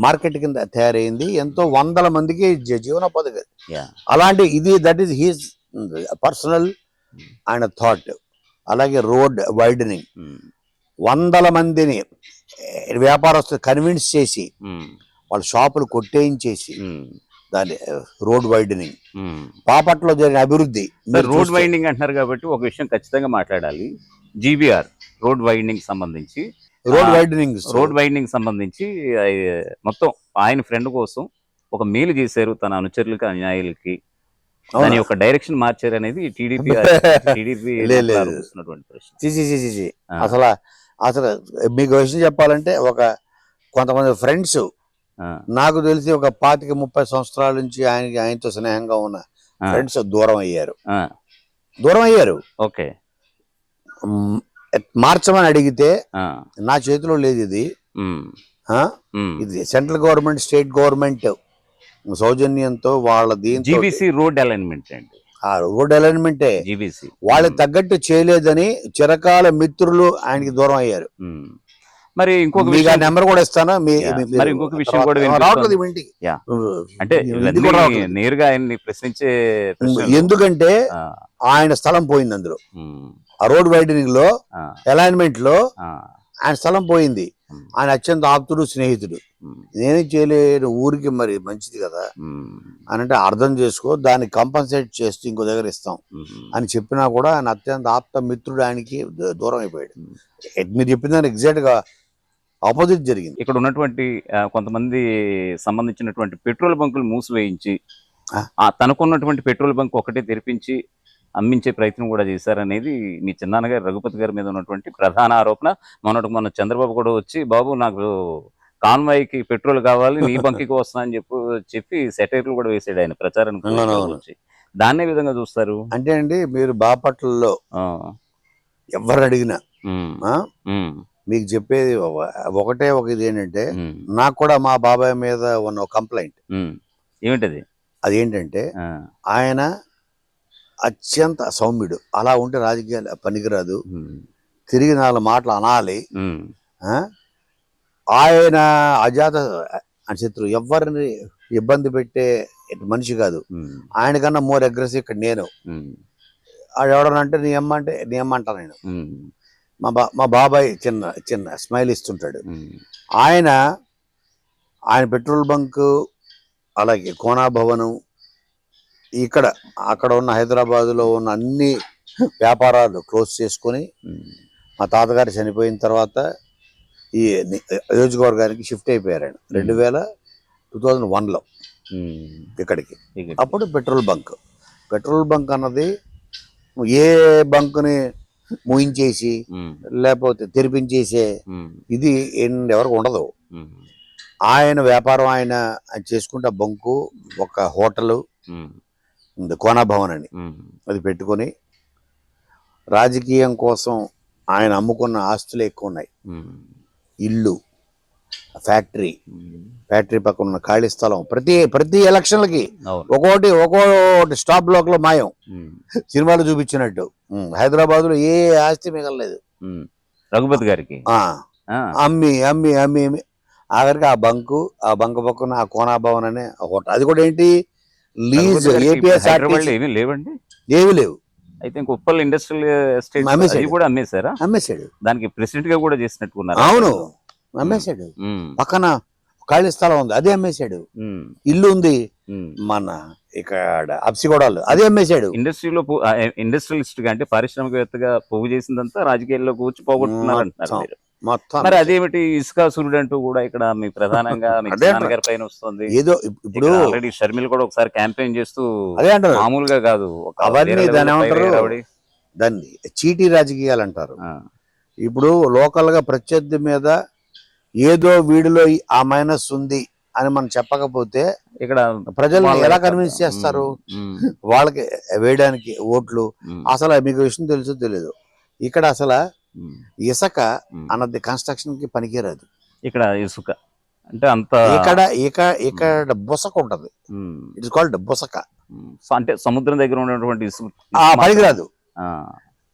మార్కెట్ కింద తయారైంది. ఎంతో 100 మందికి జీవనోపాధి. అలాంటి ఇది దట్ ఈస్ హీస్ పర్సనల్ ఆయన థాట్. అలాగే రోడ్ వైడనింగ్, 100 మందిని వ్యాపారస్తులు కన్విన్స్ చేసి వాళ్ళ షాపులు కొట్టేయించేసి దాని రోడ్ వైడనింగ్. బాపట్ల జరిగిన అభివృద్ధి. రోడ్ వైడనింగ్ అంటున్నారు కాబట్టి ఒక విషయం ఖచ్చితంగా మాట్లాడాలి. జీబీఆర్ రోడ్ వైడనింగ్ సంబంధించి రోడ్ వైడనింగ్ సంబంధించి మొత్తం ఆయన ఫ్రెండ్ కోసం ఒక మేలు చేశారు తన అనుచరులకి, అనుయాయులకి. దాని యొక్క డైరెక్షన్ మార్చారు అనేది టీడీపీ అసలు మీకు విషయం చెప్పాలంటే కొంతమంది ఫ్రెండ్స్ నాకు తెలిసి ఒక 25-30 సంవత్సరాల నుంచి ఆయనతో స్నేహంగా ఉన్న ఫ్రెండ్స్ దూరం అయ్యారు. ఆ, దూరం అయ్యారు. ఓకే. మ్, మార్చమని అడిగితే ఆ, నా చేతిలో లేదు ఇది. ఉమ్, ఆ? ఉమ్. ఇది సెంట్రల్ గవర్నమెంట్, స్టేట్ గవర్నమెంట్ సౌజన్యంతో వాళ్ళ దీంతో జీబీసీ రోడ్ అలైన్మెంట్ అండి. ఆ రోడ్ అలైన్మెంటే జీబీసీ. వాళ్ళకి తగ్గట్టు చేయలేదని చిరకాల మిత్రులు ఆయనకి దూరం అయ్యారు. మరి ఇంకొక మీకు ఆ విషయం, నెంబర్ కూడా ఇస్తాను. మరి ఇంకొక విషయం కూడా రావట్లేదు వినిపిస్తోంది. ఇంటికి. యా. అంటే ఇంటికి కూడా ఇవన్నీ రావట్లేదు. నేరుగా ఆయన్ని ప్రశ్నించే ప్రశ్నలు. ఎందుకంటే ఆ, ఆయన స్థలం పోయింది అందులో. ఉమ్, ఆ రోడ్ వైడనింగ్ లో, ఆ, అలైన్మెంట్ లో ఆ, ఆయన స్థలం పోయింది. ఉమ్, ఆయన అత్యంత ఆప్తుడు, స్నేహితుడు. ఉమ్, నేనేం చేయలేను, ఊరికి మరి మంచిది కదా ఉమ్, అని అంటే అర్థం చేసుకో, దాన్ని కంపన్సేట్ చేస్తూ ఇంకో దగ్గర ఇస్తాం ఉమ్, అని చెప్పినా కూడా ఆయన అత్యంత ఆప్త మిత్రుడు ఆయనకి దూరం అయిపోయాడు. ఉమ్. మీరు చెప్పిన దానికి ఎగ్జాక్ట్ గా ఆపోజిట్ జరిగింది. ఇక్కడ ఉన్నటువంటి కొంతమంది సంబంధించినటువంటి పెట్రోల్ బంకులు మూసివేయించి తనకున్నటువంటి పెట్రోల్ బంక్ ఒకటే తెరిపించి అమ్మించే ప్రయత్నం కూడా చేశారనేది మీ చిన్నాన్నగారు రఘుపతి గారి మీద ఉన్నటువంటి ప్రధాన ఆరోపణ. మొన్న చంద్రబాబు కూడా వచ్చి, బాబు నాకు కాన్వాయ్కి పెట్రోల్ కావాలి, నీ బంకికి వస్తున్నా అని చెప్పి సెటైర్లు కూడా వేసాడు ఆయన ప్రచారానికి గురించి. దాన్నే విధంగా చూస్తారు అంటే అండి, మీరు బాపట్లలో ఎవరు అడిగినా మీకు చెప్పేది ఒకటే ఒక ఇది ఏంటంటే, నాకు కూడా మా బాబాయ్ మీద ఉన్న కంప్లైంట్ ఏమిటది? అదేంటంటే ఆయన అత్యంత సౌమ్యుడు. అలా ఉంటే రాజకీయాలు పనికిరాదు, తిరిగి 4 మాటలు అనాలి. ఆయన అజాత శత్రు, ఎవరిని ఇబ్బంది పెట్టే మనిషి కాదు. ఆయనకన్నా మోర్ అగ్రెసివ్ ఇక్కడ నేను. ఆడు ఎవడనంటే నీ అమ్మ అంటే నీ అమ్మ అంటా నేను. మా బాబాయ్ చిన్న చిన్న స్మైల్ ఇస్తుంటాడు. ఆయన పెట్రోల్ బంక్, అలాగే కోనా భవనం, ఇక్కడ అక్కడ ఉన్న హైదరాబాదులో ఉన్న అన్ని వ్యాపారాలు క్లోజ్ చేసుకొని మా తాతగారు చనిపోయిన తర్వాత ఈ నియోజకవర్గానికి షిఫ్ట్ అయిపోయారు ఆయన 2001లో ఇక్కడికి. అప్పుడు పెట్రోల్ బంక్ అన్నది ఏ బంకుని మూయించేసి లేకపోతే తెరిపించేసే ఇది ఎవరికి ఉండదు. ఆయన వ్యాపారం ఆయన చేసుకుంటే బంకు, ఒక హోటలు, కోనా భవన్ అని అది పెట్టుకొని రాజకీయం కోసం ఆయన అమ్ముకున్న ఆస్తులు ఎక్కువ ఉన్నాయి. ఇల్లు, ఫ్యాక్టరీ పక్కన ఉన్న ఖాళీ స్థలం, ప్రతి ఎలక్షన్లకి ఒక్కోటి స్టాప్ బ్లాక్ లో మాయం. సినిమాలు చూపించినట్టు హైదరాబాద్ లో ఏ ఆస్తి మిగలలేదు రఘుపతి గారికి. అమ్మి అమ్మి అమ్మి అమ్మి ఆఖరికి ఆ బంక్ పక్కన ఆ కోనా భవన్ అనే హోటల్, అది కూడా ఏంటి లీజ్, ఏమీ లేవండి, ఏమి లేవు. అయితే ఉప్పల్ ఇండస్ట్రియల్ ఎస్టేట్ కూడా అమ్మేశాడు. దానికి ప్రెసిడెంట్ గా కూడా చేసినట్టుకున్నారు. అవును, అమ్మేశాడు. పక్కన ఖాళీ స్థలం ఉంది, అదే అమ్మేశాడు. ఇల్లు ఉంది మన ఇక్కడ అప్సిగూడలో, అదే అమ్మేశాడు. ఇండస్ట్రియలిస్ట్ గా అంటే పారిశ్రామికవేత్తగా పోగు చేసిందంతా రాజకీయాల్లో కూర్చి పోగొట్టుకున్నారు అంటున్నారు మొత్తం. మరి అదేమిటి ఇసుక సూర్యుడు అంటూ కూడా ఇక్కడ మీ ప్రధానంగా మీ నాన్నగారి పైన వస్తుంది. ఏదో ఇప్పుడు ఆల్రెడీ షర్మిల కూడా ఒకసారి క్యాంపెయిన్ చేస్తూ అదే అంటారు, మామూలుగా కాదు అవన్నీ దాన్ని చీటీ రాజకీయాలు అంటారు. ఇప్పుడు లోకల్ గా ప్రత్యర్థి మీద ఏదో వీడిలో ఆ మైనస్ ఉంది అని మనం చెప్పకపోతే ఇక్కడ ప్రజల్ని ఎలా కన్విన్స్ చేస్తారు వాళ్ళకి వేయడానికి ఓట్లు? అసలు మీకు విషయం తెలుసో తెలీదు, ఇక్కడ అసలు ఇసుక అన్నది కన్స్ట్రక్షన్ కి పనికిరాదు. ఇక్కడ ఇసుక అంటే అంత ఇక్కడ బుసక ఉంటది, ఇట్స్ కాల్డ్ బుసక. అంటే సముద్రం దగ్గర ఉన్నటువంటి ఇసుక పనికిరాదు.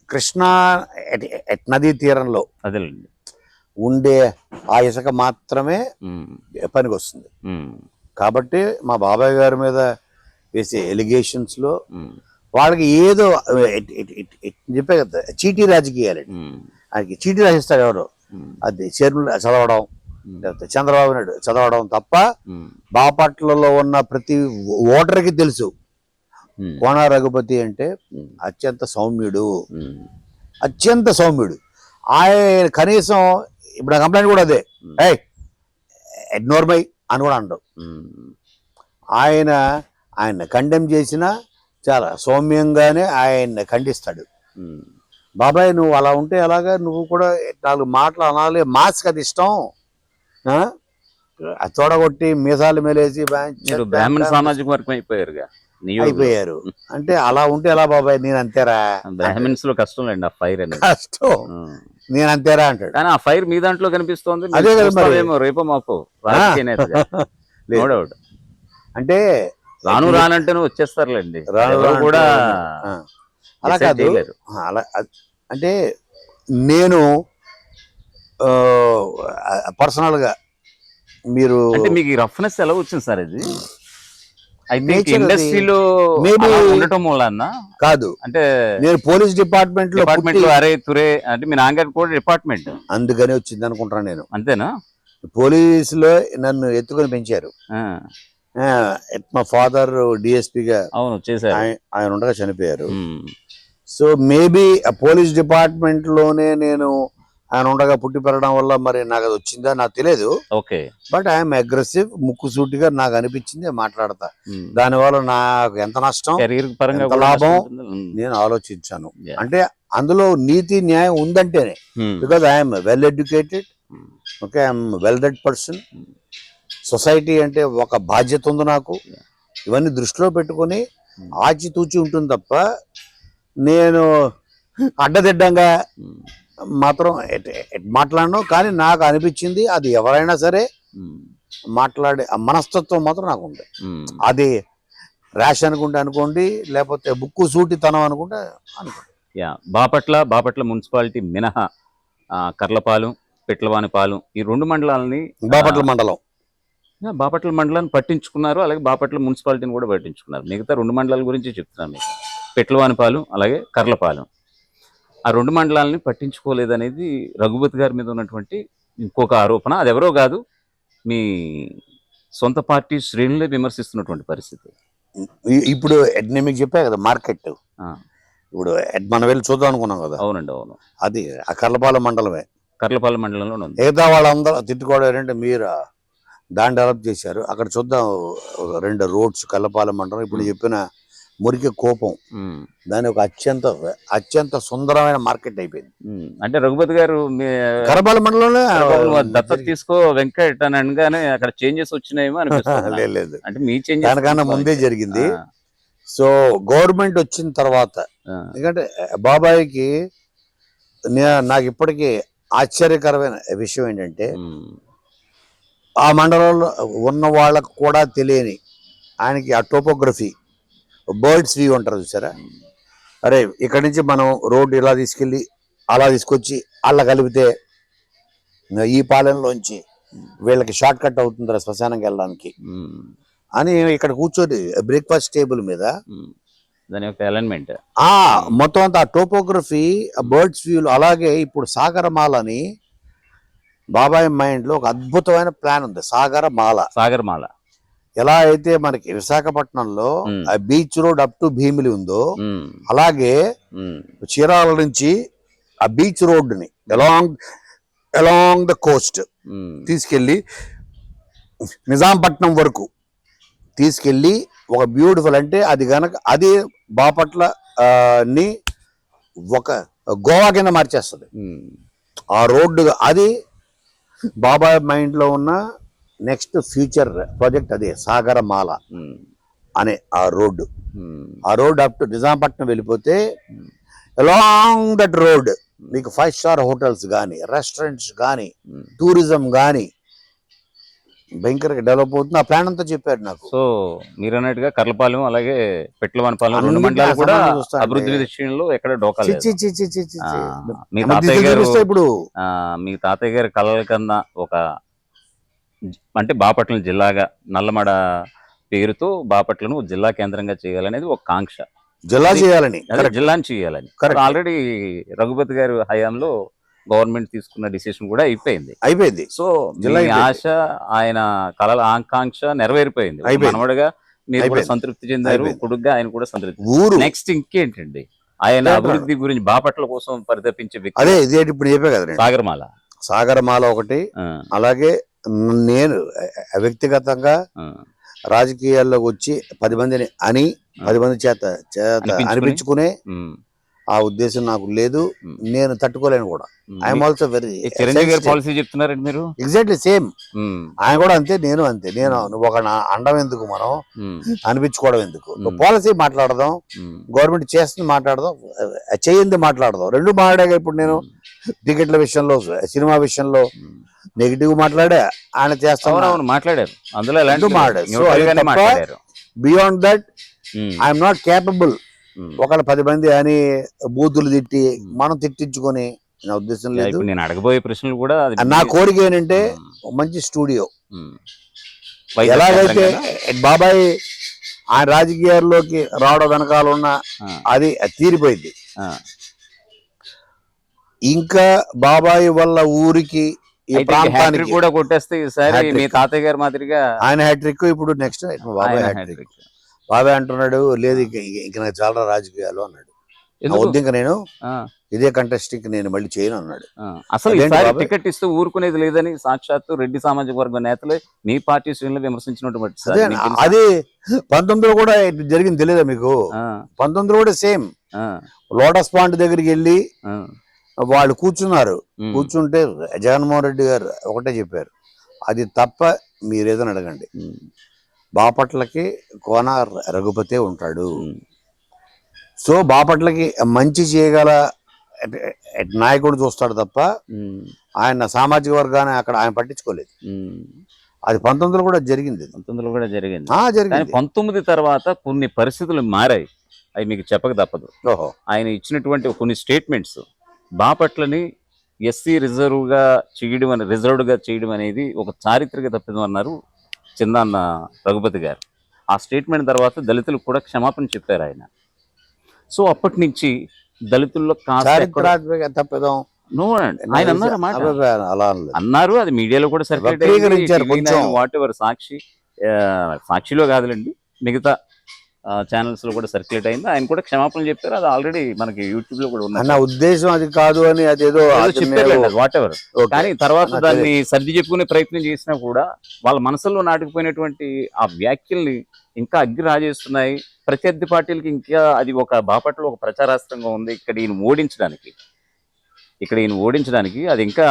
కృష్ణా నదీ తీరంలో అదేలేండి ఉండే ఆ ఇసుక మాత్రమే పనికి వస్తుంది. కాబట్టి మా బాబాయ్ గారి మీద వేసే ఎలిగేషన్స్ లో వాళ్ళకి ఏదో చెప్పే కదా చీటీ రాజకీయాలు. ఆయనకి చీటీ రాసిస్తాడు ఎవరు, అది చైర్మన్ చదవడం, లేకపోతే చంద్రబాబు నాయుడు చదవడం తప్ప బాపట్లలో ఉన్న ప్రతి ఓటర్కి తెలుసు కోన రఘుపతి అంటే అత్యంత సౌమ్యుడు. ఆయన కనీసం ఇప్పుడు కంప్లైంట్ కూడా అదే, నోర్మై అని కూడా అంటావు. ఆయన కండెమ్ చేసినా చాలా సౌమ్యంగానే ఆయన ఖండిస్తాడు. బాబాయ్ నువ్వు అలా ఉంటే ఎలాగా, నువ్వు కూడా 4 మాటలు అనాలి, మాస్క్ అది ఇష్టం, తోడగొట్టి మీసాలు మేలేసి బ్రాహ్మణ సామాజిక వర్గం అయిపోయారుగా. అయిపోయారు. అంటే అలా ఉంటే ఎలా బాబాయ్, నేను అంతేరా, బ్రాహ్మిన్స్ లో కష్టం లేండి ఆ ఫైర్ అనేది. కష్టం, నేను అంతేరా అంటాడు. కానీ ఆ ఫైర్ మీ దాంట్లో కనిపిస్తోంది. అదే కదా మరి. రేపో మాపో రాజకీయ నేతగా నో డౌట్. అంటే రానంటేనే వచ్చేస్తారులేండి, రాను కూడా అలా కాదు. అలా అంటే నేను పర్సనల్ గా మీరు అంటే మీకు రఫ్నెస్ ఎలా వచ్చింది సార్? ఇది ఐ థింక్ Nature అది. ఇండస్ట్రీలో Maybe ఉండటం వల్ల కాదు. అంటే నేను పోలీస్ డిపార్ట్మెంట్ లో అరే తురే అంటే మీ నాన్నగారు కూడా డిపార్ట్మెంట్, అందుకని వచ్చింది అనుకుంటున్నాను నేను. అంతేనా? పోలీసులో నన్ను ఎత్తుకొని పెంచారు. మా ఫాదర్ డిఎస్పీగా అవును చేశారు, ఆయన ఉండగా చనిపోయారు. సో మేబీ పోలీస్ డిపార్ట్మెంట్ లోనే నేను ఆయన ఉండగా పుట్టి పెరగడం వల్ల మరి నాకు అది వచ్చిందా నాకు తెలియదు. ఓకే, బట్ ఐఎమ్ అగ్రెసివ్, ముక్కుసూటిగా నాకు అనిపించింది మాట్లాడతా. దానివల్ల నాకు ఎంత నష్టం, కెరీర్ పరంగా ఎంత లాభం నేను ఆలోచించాను. అంటే అందులో నీతి న్యాయం ఉందంటేనే, because I'm well educated, okay, I'm well read person. Society అంటే ఒక బాధ్యత ఉంది నాకు. ఇవన్నీ దృష్టిలో పెట్టుకొని ఆచితూచి ఉంటుంది తప్ప నేను అడ్డదిడ్డంగా మాత్రం మాట్లాడను. కానీ నాకు అనిపించింది అది ఎవరైనా సరే మాట్లాడే ఆ మనస్తత్వం మాత్రం నాకు ఉంది. అది ర్యాష్ అనుకుంటే అనుకోండి, లేకపోతే బుక్కు సూటితనం అనుకుంటే అనుకోండి. బాపట్ల మున్సిపాలిటీ మినహా కర్లపాలెం, పిట్లవానిపాలెం ఈ రెండు మండలాలని, బాపట్ల మండలాన్ని పట్టించుకున్నారు, అలాగే బాపట్ల మున్సిపాలిటీని కూడా పట్టించుకున్నారు. మిగతా రెండు మండలాల గురించి చెప్తున్నాను మీకు. పిట్లవానిపాలెం అలాగే కర్లపాలెం, ఆ రెండు మండలాలని పట్టించుకోలేదనేది రఘుపతి గారి మీద ఉన్నటువంటి ఇంకొక ఆరోపణ. అది ఎవరో కాదు, మీ సొంత పార్టీ శ్రేణులే విమర్శిస్తున్నటువంటి పరిస్థితి. ఇప్పుడు మీకు చెప్పా కదా మార్కెట్, ఇప్పుడు మనం వెళ్ళి చూద్దాం అనుకున్నాం కదా. అవునండి, అవును. అది ఆ కర్లపాలెం మండలమే, కర్లపాలెం మండలంలో ఉంది. మిగతా వాళ్ళందరూ తిట్టుకోవడం ఏంటంటే మీరు దాన్ని డెవలప్ చేశారు, అక్కడ చూద్దాం 2 రోడ్స్ కర్లపాలెం మండలం. ఇప్పుడు చెప్పిన మురికి కోపం దాని ఒక అత్యంత సుందరమైన మార్కెట్ అయిపోయింది. అంటే రఘుపతి గారు కర్లపాలెం మండలంలో దత్తత తీసుకో వెంకట్ అని అనగానే అక్కడ చేంజెస్ వచ్చినాయేమో అనిపిస్తుంది. లేదు, అంటే మీ చేంజెస్ దానికన్నా ముందే జరిగింది. సో గవర్నమెంట్ వచ్చిన తర్వాత, ఎందుకంటే బాబాయికి నాకు ఇప్పటికీ ఆశ్చర్యకరమైన విషయం ఏంటంటే, ఆ మండలంలో ఉన్న వాళ్ళకు కూడా తెలియని ఆయనకి ఆ టోపోగ్రఫీ, బర్డ్స్ వ్యూ అంటారు చూసారా, అరే ఇక్కడ నుంచి మనం రోడ్డు ఇలా తీసుకెళ్ళి అలా తీసుకొచ్చి అలా కలిపితే ఈ పాలెంలోంచి వీళ్ళకి షార్ట్ కట్ అవుతుందిరా శ్మశానంకి వెళ్ళడానికి అని ఇక్కడ కూర్చొని బ్రేక్ఫాస్ట్ టేబుల్ మీద దాని యొక్క అలైన్మెంట్ మొత్తం అంతా టోపోగ్రఫీ, బర్డ్స్ వ్యూ. అలాగే ఇప్పుడు సాగరమాలని బాబాయ్ మైండ్ లో ఒక అద్భుతమైన ప్లాన్ ఉంది. సాగరమాల ఎలా అయితే మనకి విశాఖపట్నంలో ఆ beach road up to Bheemili ఉందో, అలాగే చీరాల నుంచి ఆ బీచ్ రోడ్ ని అలాంగ్ ద కోస్ట్ తీసుకెళ్లి నిజాంపట్నం వరకు తీసుకెళ్లి ఒక బ్యూటిఫుల్, అంటే అది గనక అది బాపట్ల ని ఒక గోవా కింద మార్చేస్తుంది ఆ రోడ్డు. అది బాబాయ్ మైండ్ లో ఉన్న నెక్స్ట్ ఫ్యూచర్ ప్రాజెక్ట్ అదే సాగరమాల అనే ఆ రోడ్డు అప్ టు నిజాంపట్నం వెళ్ళిపోతే అలాంగ్ దట్ రోడ్ మీకు 5-star హోటల్స్ కానీ, రెస్టారెంట్స్ కానీ, టూరిజం కానీ భయంకరంగా డెవలప్ అవుతుంది. ఆ ప్లాన్ అంతా చెప్పారు నాకు. సో మీరు అన్నట్టుగా కర్లపాలెం అలాగే పిట్లవానిపాలెం రెండు మండలాలు కూడా అభివృద్ధి విషయంలో ఎక్కడ డోకా లేదు. మీ తాతయ్య గారి కళల కన్నా ఒక అంటే బాపట్ల జిల్లాగా నల్లమడ పేరుతో బాపట్లను జిల్లా కేంద్రంగా చేయాలనేది ఒక కాంక్ష. జిల్లాని చేయాలని ఆల్రెడీ రఘుపతి గారి హయాంలో గవర్నమెంట్ తీసుకున్న డిసిషన్ కూడా అయిపోయింది. సో జిల్లా ఆశ, ఆయన కళల ఆకాంక్ష నెరవేరిపోయింది. మనవడగా మీరు కూడా సంతృప్తి చెందారు, కొడుకుగా ఆయన కూడా సంతృప్తి. నెక్స్ట్ ఇంకేంటండి ఆయన అభివృద్ధి గురించి బాపట్ల కోసం పరితపించే వ్యక్తి? అదే ఇప్పుడు చెప్పే కదా సాగరమాల ఒకటి. అలాగే నేను వ్యక్తిగతంగా రాజకీయాల్లోకి వచ్చి 10 మందిని 10 మంది చేత అనిపించుకునే ఆ ఉద్దేశం నాకు లేదు, నేను తట్టుకోలేను కూడా. ఐఎమ్ ఆల్సో వెరీ చిరంజీవి గారి పాలసీ చెప్తున్నారండి మీరు. Exactly same. ఆయన కూడా అంతే, నేను అంతే. నువ్వు ఒక అండం ఎందుకు, మనం అనిపించుకోవడం ఎందుకు, పాలసీ మాట్లాడదాం, గవర్నమెంట్ చేస్తుంది మాట్లాడదాం, చేయింది మాట్లాడదాం, రెండు మాట్లాడాక. ఇప్పుడు నేను టికెట్ల విషయంలో, సినిమా విషయంలో నెగిటివ్ మాట్లాడా, ఆయన చేస్తాను మాట్లాడారు, అందులో మాట్లాడారు. Beyond that I'm not capable. ఒకళ్ళ 10 మంది అని బూతులు తిట్టి మనం తిట్టించుకొని నా ఉద్దేశం లేదు. నేను అడగబోయే ప్రశ్నలు కూడా నా కోరిక ఏంటంటే మంచి స్టూడియో. ఎలాగైతే బాబాయ్ ఆయన రాజకీయాల్లోకి రావడం వెనకాల ఉన్న అది తీరిపోయింది. ఇంకా బాబాయ్ వల్ల ఊరికి ఈ ప్రాంతానికి కూడా కొట్టేస్తే ఈసారి మీ తాతయ్య గారి మాదిరిగా ఆయన హ్యాట్రిక్. ఇప్పుడు నెక్స్ట్ బాబాయ్ హ్యాట్రిక్. బాబాయ్ అంటున్నాడు, లేదు ఇంక నాకు చాలా రాజకీయాలు అన్నాడు. వద్దు, ఇంకా నేను ఇదే కంటెస్టింగ్ నేను మళ్ళీ చేయను అన్నాడు. అసలు టికెట్ ఇస్తూ ఊరుకునేది లేదని సాక్షాత్తు రెడ్డి సామాజిక వర్గ నేతలే మీ పార్టీ శ్రేణులు విమర్శించినటువంటి. అది 19లో కూడా జరిగింది, తెలియదా మీకు? 19లో కూడా సేమ్. లోటస్ పాండ్ దగ్గరికి వెళ్ళి వాళ్ళు కూర్చున్నారు. కూర్చుంటే జగన్మోహన్ రెడ్డి గారు ఒకటే చెప్పారు, అది తప్ప మీరేదని అడగండి, బాపట్లకి కోన రఘుపతే ఉంటాడు. సో బాపట్లకి మంచి చేయగల నాయకుడు చూస్తాడు తప్ప ఆయన సామాజిక వర్గాన్ని అక్కడ ఆయన పట్టించుకోలేదు. అది 19లో కూడా జరిగింది. 19లో కూడా జరిగింది. 19 తర్వాత కొన్ని పరిస్థితులు మారాయి, అవి మీకు చెప్పక తప్పదు. ఆయన ఇచ్చినటువంటి కొన్ని స్టేట్మెంట్స్ బాపట్లని ఎస్సీ రిజర్వ్డ్గా చేయడం అనేది ఒక చారిత్రక తప్పిదం అన్నారు చిన్నాన్న రఘుపతి గారు. ఆ స్టేట్మెంట్ తర్వాత దళితులకు కూడా క్షమాపణ చెప్పారు ఆయన. సో అప్పటి నుంచి దళితుల్లో తప్పిదం ఆయన అన్నారు. అది మీడియాలో కూడా సర్క్యులేట్, వాట్ ఎవర్ సాక్షిలో కాదులేండి, మిగతా ఛానల్స్ లో కూడా సర్క్యులేట్ అయింది. ఆయన కూడా క్షమాపణలు చెప్పారు. అది ఆల్రెడీ మనకి యూట్యూబ్ లో కూడా ఉంది. నా ఉద్దేశం అది కాదు అని అదేదో చెప్పారు, వాట్ ఎవర్. కానీ తర్వాత దాన్ని సర్ది చెప్పుకునే ప్రయత్నం చేసినా కూడా వాళ్ళ మనసులో నాటుకుపోయినటువంటి ఆ వ్యాఖ్యల్ని ఇంకా అగ్గి రాజేస్తున్నాయి. ప్రత్యర్థి పార్టీలకి ఇంకా అది ఒక బాపట్ల ఒక ప్రచారాస్త్రంగా ఉంది. ఇక్కడ ఈయన ఓడించడానికి అది ఇంకా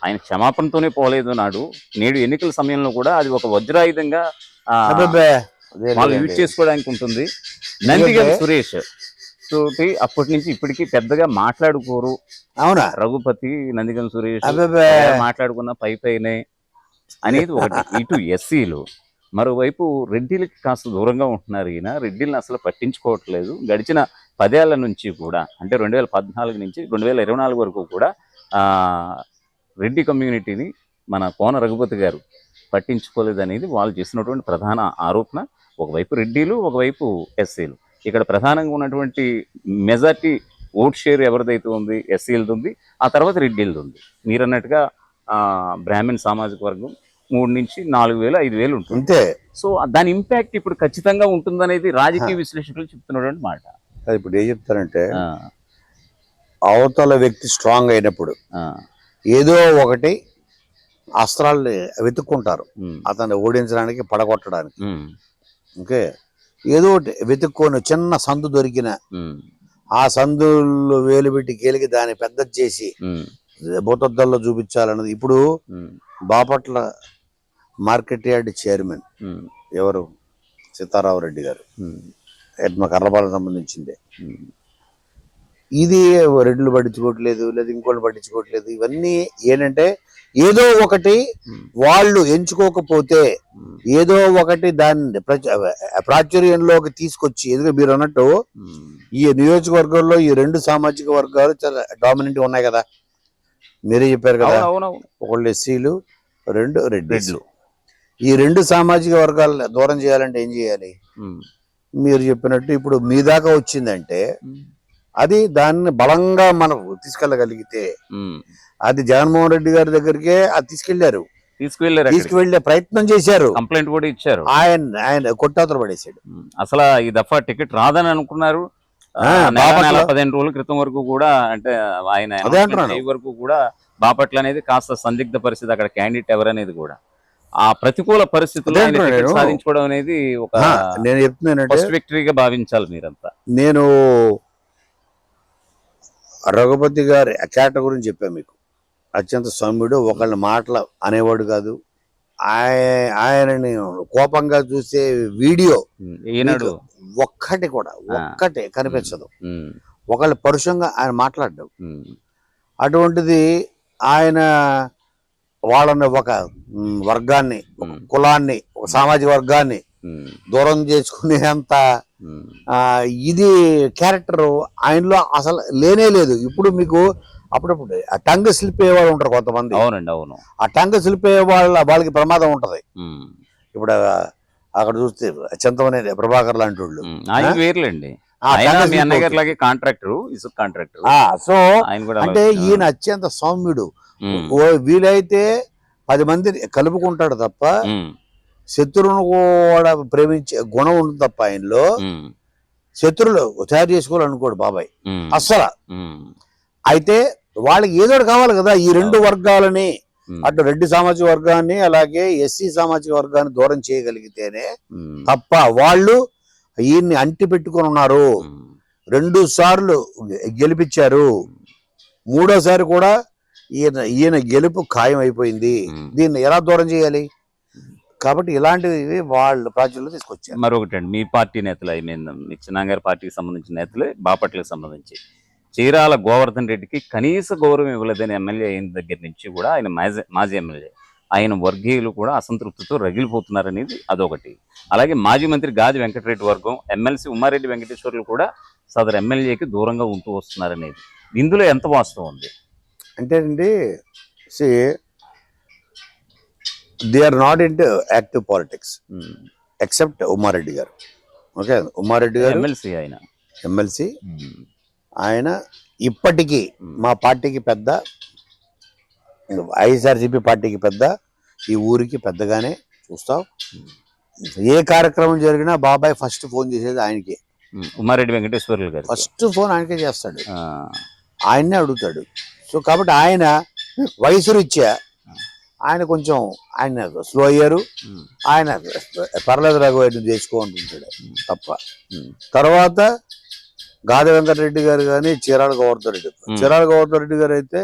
ఆయన క్షమాపణతోనే పోలేదు. నేడు ఎన్నికల సమయంలో కూడా అది ఒక వజ్రాయుధంగా వాళ్ళు యూజ్ చేసుకోవడానికి ఉంటుంది. నందిగం సురేష్ తోటి అప్పటి నుంచి ఇప్పటికీ పెద్దగా మాట్లాడుకోరు. అవునా? రఘుపతి, నందిగం సురేష్ మాట్లాడుకున్న పైనే అనేది ఒకటి. ఇటు ఎస్సీలు, మరోవైపు రెడ్డిలకి కాస్త దూరంగా ఉంటున్నారు. ఈయన రెడ్డిలను అసలు పట్టించుకోవట్లేదు. గడిచిన 10 ఏళ్ల నుంచి కూడా, అంటే 2014 నుంచి 2024 వరకు కూడా రెడ్డి కమ్యూనిటీని మన కోన రఘుపతి గారు పట్టించుకోలేదు అనేది వాళ్ళు చేసినటువంటి ప్రధాన ఆరోపణ. ఒకవైపు రెడ్డిలు, ఒకవైపు ఎస్సీలు. ఇక్కడ ప్రధానంగా ఉన్నటువంటి మెజార్టీ ఓట్ షేర్ ఎవరిదైతే ఉంది ఎస్సీలది ఉంది, ఆ తర్వాత రెడ్డిలది ఉంది. మీరు అన్నట్టుగా బ్రాహ్మణ్ సామాజిక వర్గం 3 నుంచి 4,000 5,000 ఉంటుంది. సో దాని ఇంపాక్ట్ ఇప్పుడు ఖచ్చితంగా ఉంటుందనేది రాజకీయ విశ్లేషకులు చెప్తున్నటువంటి మాట. ఇప్పుడు ఏం చెప్తారంటే, అవతల వ్యక్తి స్ట్రాంగ్ అయినప్పుడు ఏదో ఒకటి అస్త్రాలు వెతుక్కుంటారు అతన్ని ఓడించడానికి, పడగొట్టడానికి. ఓకే, ఏదో ఒకటి వెతుక్కొని చిన్న సందు దొరికిన ఆ సందుల్లో వేలు పెట్టి గేలికి దాన్ని పెద్ద చేసి భూతద్దంలో చూపించాలన్నది. ఇప్పుడు బాపట్ల మార్కెట్ యార్డ్ చైర్మన్ ఎవరు? సీతారావు రెడ్డి గారు, మా కర్రపాలకు సంబంధించిందే. ఇది రెడ్లు పట్టించుకోవట్లేదు, లేదా ఇంకోళ్ళు పట్టించుకోవట్లేదు. ఇవన్నీ ఏంటంటే ఏదో ఒకటి వాళ్ళు ఎంచుకోకపోతే ఏదో ఒకటి దాన్ని ప్రాచుర్యంలోకి తీసుకొచ్చి, ఎందుకంటే మీరు అన్నట్టు ఈ నియోజకవర్గంలో ఈ 2 సామాజిక వర్గాలు చాలా డామినెంట్ ఉన్నాయి కదా, మీరే చెప్పారు కదా. ఒకళ్ళు ఎస్సీలు, 2 రెడ్డిలు. ఈ 2 సామాజిక వర్గాలను దూరం చేయాలంటే ఏం చేయాలి? మీరు చెప్పినట్టు ఇప్పుడు మీ దాకా వచ్చిందంటే అది దాన్ని బలంగా మనం తీసుకెళ్ళగలిగితే, అది జగన్మోహన్ రెడ్డి గారి దగ్గరికే అది తీసుకువెళ్లే ప్రయత్నం చేశారు, కంప్లైంట్ కూడా ఇచ్చారు. ఆయన కొట్టాతలు పడేశాడు. అసలు ఈ దఫా టికెట్ రాదని అనుకున్నారు. 15 రోజుల క్రితం వరకు కూడా, అంటే ఆయన వరకు కూడా బాపట్ల అనేది కాస్త సందిగ్ధ పరిస్థితి. అక్కడ క్యాండిడేట్ ఎవరనేది కూడా ఆ ప్రతికూల పరిస్థితుల్లో సాధించుకోవడం అనేది ఒక నేను చెప్తున్నానంటే ఫస్ట్ విక్టరీగా భావించాలి మీరంతా. నేను రఘుపతి గారి క్యారెక్టర్ గురించి చెప్పాను మీకు. అత్యంత సౌమ్యుడు, ఒకళ్ళ మాటలు అనేవాడు కాదు. ఆయనని కోపంగా చూసే వీడియో ఈనాడు ఒక్కటే కనిపించదు. ఒకళ్ళు పరుషంగా ఆయన మాట్లాడడం. అటువంటిది ఆయన వాళ్ళని ఒక వర్గాన్ని, ఒక కులాన్ని, ఒక సామాజిక వర్గాన్ని దూరం చేసుకునేంత ఇది క్యారెక్టర్ ఆయనలో అసలు లేనే లేదు. ఇప్పుడు మీకు అప్పుడప్పుడు ఆ టంగ్ స్లిప్ అయ్యే వాళ్ళు ఉంటారు కొంతమంది. అవునండి, అవును. ఆ టంగ్ స్లిప్ అయ్యే వాళ్ళకి ప్రమాదం ఉంటది. ఇప్పుడు అక్కడ చూస్తే చింతమనేని ప్రభాకర్ లాంటి వాళ్ళు వేర్లేండి. సో అంటే ఈయన అత్యంత సౌమ్యుడు. వీలైతే 10 మందిని కలుపుకుంటాడు తప్ప శత్రువును కూడా ప్రేమించే గుణం ఉంటుంది తప్ప ఆయనలో శత్రువులు తయారు చేసుకోవాలనుకోడు బాబాయ్ అస్సలు. అయితే వాళ్ళకి ఏదో కావాలి కదా, ఈ రెండు వర్గాలని, అటు రెడ్డి సామాజిక వర్గాన్ని అలాగే ఎస్సీ సామాజిక వర్గాన్ని దూరం చేయగలిగితేనే తప్ప వాళ్ళు ఈయన్ని అంటి పెట్టుకుని ఉన్నారు. 2 సార్లు గెలిపించారు, 3వ సారి కూడా ఈయన గెలుపు ఖాయం అయిపోయింది. దీన్ని ఎలా దూరం చేయాలి? కాబట్టి ఇలాంటివి వాళ్ళు ప్రాచుర్యంలో తీసుకొచ్చారు. మరొకటి అండి, మీ పార్టీ నేతలు, ఐ మీన్ మీ చిన్నాగారి పార్టీకి సంబంధించిన నేతలే బాపట్లకు సంబంధించి చీరాల గోవర్ధన్ రెడ్డికి కనీస గౌరవం ఇవ్వలేదని ఎమ్మెల్యే అయిన దగ్గర నుంచి కూడా, ఆయన మాజీ ఎమ్మెల్యే, ఆయన వర్గీయులు కూడా అసంతృప్తితో రగిలిపోతున్నారనేది అదొకటి. అలాగే మాజీ మంత్రి గాది వెంకటరెడ్డి వర్గం, ఎమ్మెల్సీ ఉమ్మారెడ్డి వెంకటేశ్వర్లు కూడా సదరు ఎమ్మెల్యేకి దూరంగా ఉంటూ వస్తున్నారనేది, ఇందులో ఎంత వాస్తవం ఉంది? అంటే అండి, they are not into active politics except Ummareddy garu. Okay, Ummareddy గారు ఎమ్మెల్సీ ఆయన ఇప్పటికీ మా పార్టీకి పెద్ద, ఐఎస్ఆర్సీపీ పార్టీకి పెద్ద, ఈ ఊరికి పెద్దగానే చూస్తాం. ఏ కార్యక్రమం జరిగినా బాబాయ్ ఫస్ట్ ఫోన్ చేసేది ఆయనకి. ఉమ్మారెడ్డి వెంకటేశ్వర్లు గారు ఫస్ట్ ఫోన్ ఆయనకే చేస్తాడు, ఆయన్నే అడుగుతాడు. సో కాబట్టి ఆయన వయసు రీత్యా ఆయన కొంచెం ఆయన స్లో అయ్యారు. ఆయన పర్లేదు రఘువైద్యం చేసుకోవాలనుకుంటాడు తప్ప. తర్వాత గాది వెంకటరెడ్డి గారు కానీ చీరాల గోవర్ధన్ రెడ్డి గారు అయితే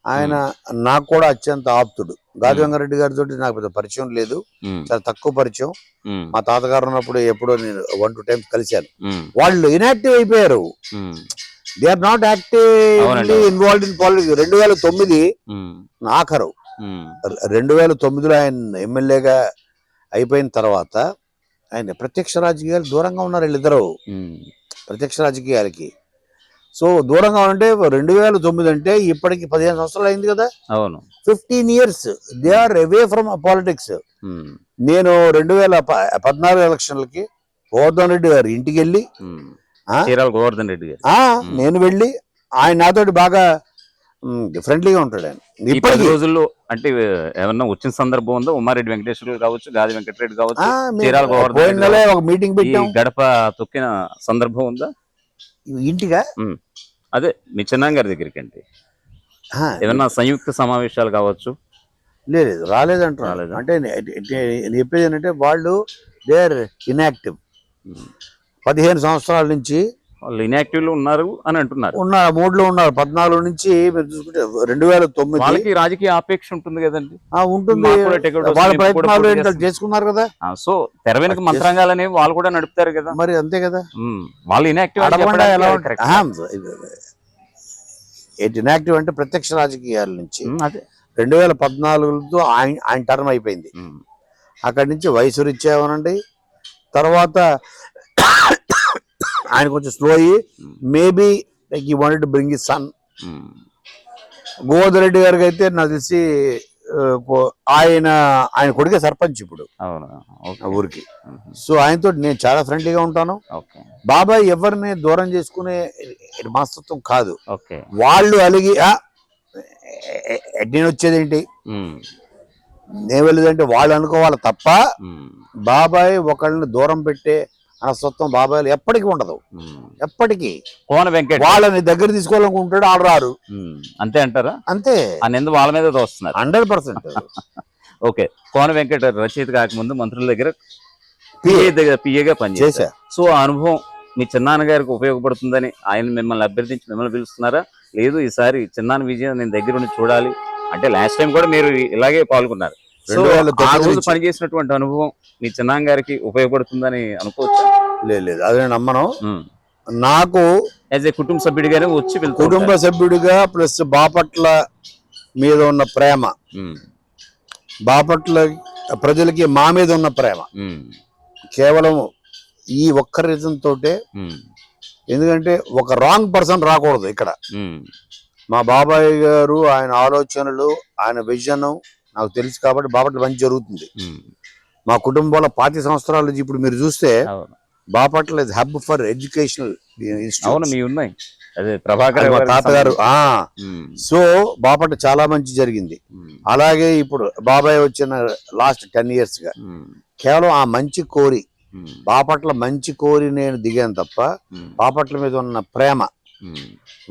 ఆయన నాకు కూడా అత్యంత ఆప్తుడు. గాది వెంకటరెడ్డి గారితో నాకు పెద్ద పరిచయం లేదు, చాలా తక్కువ పరిచయం. మా తాతగారు ఉన్నప్పుడు ఎప్పుడో నేను 1-2 times కలిశాను. వాళ్ళు ఇన్యాక్టివ్ అయిపోయారు. They are not active involved in politics. 2009 ఆఖరు 2009లో ఆయన ఎమ్మెల్యేగా అయిపోయిన తర్వాత ఆయన ప్రత్యక్ష రాజకీయాలు దూరంగా ఉన్నారు వీళ్ళిద్దరు. ప్రత్యక్ష రాజకీయాలకి సో దూరంగా ఉంటే 2009 అంటే ఇప్పటికి 15 సంవత్సరాలు అయింది కదా. అవును, 15 years they are away from politics. నేను 2014 ఎలక్షన్లకి గోవర్ధన్ రెడ్డి గారు ఇంటికి వెళ్ళి, గోవర్ధన్ రెడ్డి గారు నేను వెళ్ళి, ఆయన నాతోటి బాగా ఫ్రెండ్లీగా ఉంటాడు. ఆయన ఇప్పటి రోజుల్లో అంటే ఏమన్నా వచ్చిన సందర్భం ఉందో? ఉమ్మారెడ్డి వెంకటేశ్వరులు కావచ్చు, గాది వెంకటరెడ్డి కావచ్చు, చీరాల గోవర్ధన్ ఒక మీటింగ్ పెట్టాం, గడప తొక్కిన సందర్భం ఉందా ఇంటిగా? అదే మీ చిన్నాగారి దగ్గరికి అంటే ఏమన్నా సంయుక్త సమావేశాలు కావచ్చు? లేదు, రాలేదంటారు. అంటే నేను చెప్పేది ఏంటంటే వాళ్ళు దే ఆర్ ఇన్యాక్టివ్. 15 సంవత్సరాల నుంచి వాళ్ళు ఇన్యాక్టివ్ లో ఉన్నారు అని అంటున్నారు. మూడ్లో ఉన్నారు. 14 నుంచి మీరు చూసుకుంటే 2009 వాళ్ళకి రాజకీయ ఆపేక్ష ఉంటుంది కదండి. ఉంటుంది, వాళ్ళ ప్రయత్నాలు చేసుకున్నారు కదా. సో తెర వెనుక మంత్రాంగాలని వాళ్ళు కూడా నడుపుతారు కదా, మరి అంతే కదా. వాళ్ళు ఇన్యాక్టివ్ ఇన్యాక్టివ్ అంటే ప్రత్యక్ష రాజకీయాల నుంచి 2014తో ఆయన టర్మ్ అయిపోయింది. అక్కడి నుంచి వయసు రీత్యావనండి. తర్వాత ఆయన కొంచెం స్లో అయ్యి maybe like you wanted to bring his son. Govardhan Reddy గారికి అయితే నాకు తెలిసి ఆయన కొడుకే సర్పంచ్ ఇప్పుడు ఊరికి. సో ఆయనతో నేను చాలా ఫ్రెండ్లీగా ఉంటాను. బాబాయ్ ఎవరిని దూరం చేసుకునే మనస్తత్వం కాదు. వాళ్ళు అలిగి నేను వచ్చేదేంటి, నేను వెళ్ళేదంటే వాళ్ళు అనుకోవాలి తప్ప బాబాయ్ ఒకళ్ళని దూరం పెట్టే మనస్తత్వం బాబాయ్ ఎప్పటికీ ఉండదు. ఎప్పటికీ కోన వెంకట వాళ్ళని దగ్గర తీసుకోవాలనుకుంటాడు, వాళ్ళు రారు. అంతే అంటారా? అంతే, వాళ్ళ మీద దోస్తున్నారు 100%. ఓకే, కోన వెంకట రచయిత కాకముందు మంత్రుల దగ్గర పిఏగా పనిచేశారు. సో ఆ అనుభవం మీ చిన్నాన్నగారికి ఉపయోగపడుతుందని ఆయన మిమ్మల్ని అభ్యర్థించి మిమ్మల్ని పిలుస్తున్నారా, లేదు ఈసారి చిన్నాని విజయం నేను దగ్గర ఉండి చూడాలి అంటే లాస్ట్ టైం కూడా మీరు ఇలాగే పాల్గొన్నారు. సో 2009 ఆ రోజు నుంచి. పనిచేసినటువంటి అనుభవం మీ చిన్నాన్న గారికి ఉపయోగపడుతుందని అనుకోవచ్చు. లేదు అదే నమ్మను. నాకు యాజ్ ఏ కుటుంబ సభ్యుడిగానే వచ్చి కుటుంబ సభ్యుడిగా ప్లస్ బాపట్ల మీద ఉన్న ప్రేమ, బాపట్ల ప్రజలకి మా మీద ఉన్న ప్రేమ కేవలం ఈ ఒక్క రీజన్ తోటే. ఎందుకంటే ఒక రాంగ్ పర్సన్ రాకూడదు ఇక్కడ. మా బాబాయ్ గారు, ఆయన ఆలోచనలు, ఆయన విజన్ నాకు తెలుసు కాబట్టి బాపట్ల మంచి జరుగుతుంది. మా కుటుంబంలో 25 సంవత్సరాల నుంచి ఇప్పుడు మీరు చూస్తే Bapatla is hub for educational ఉన్నాయి. అదే ప్రభాకర్ మా తాతగారు. సో బాపట్ల చాలా మంచి జరిగింది. అలాగే ఇప్పుడు బాబాయ్ వచ్చిన లాస్ట్ 10 years గా కేవలం ఆ మంచి కోరి, బాపట్ల మంచి కోరి నేను దిగాను తప్ప బాపట్ల మీద ఉన్న ప్రేమ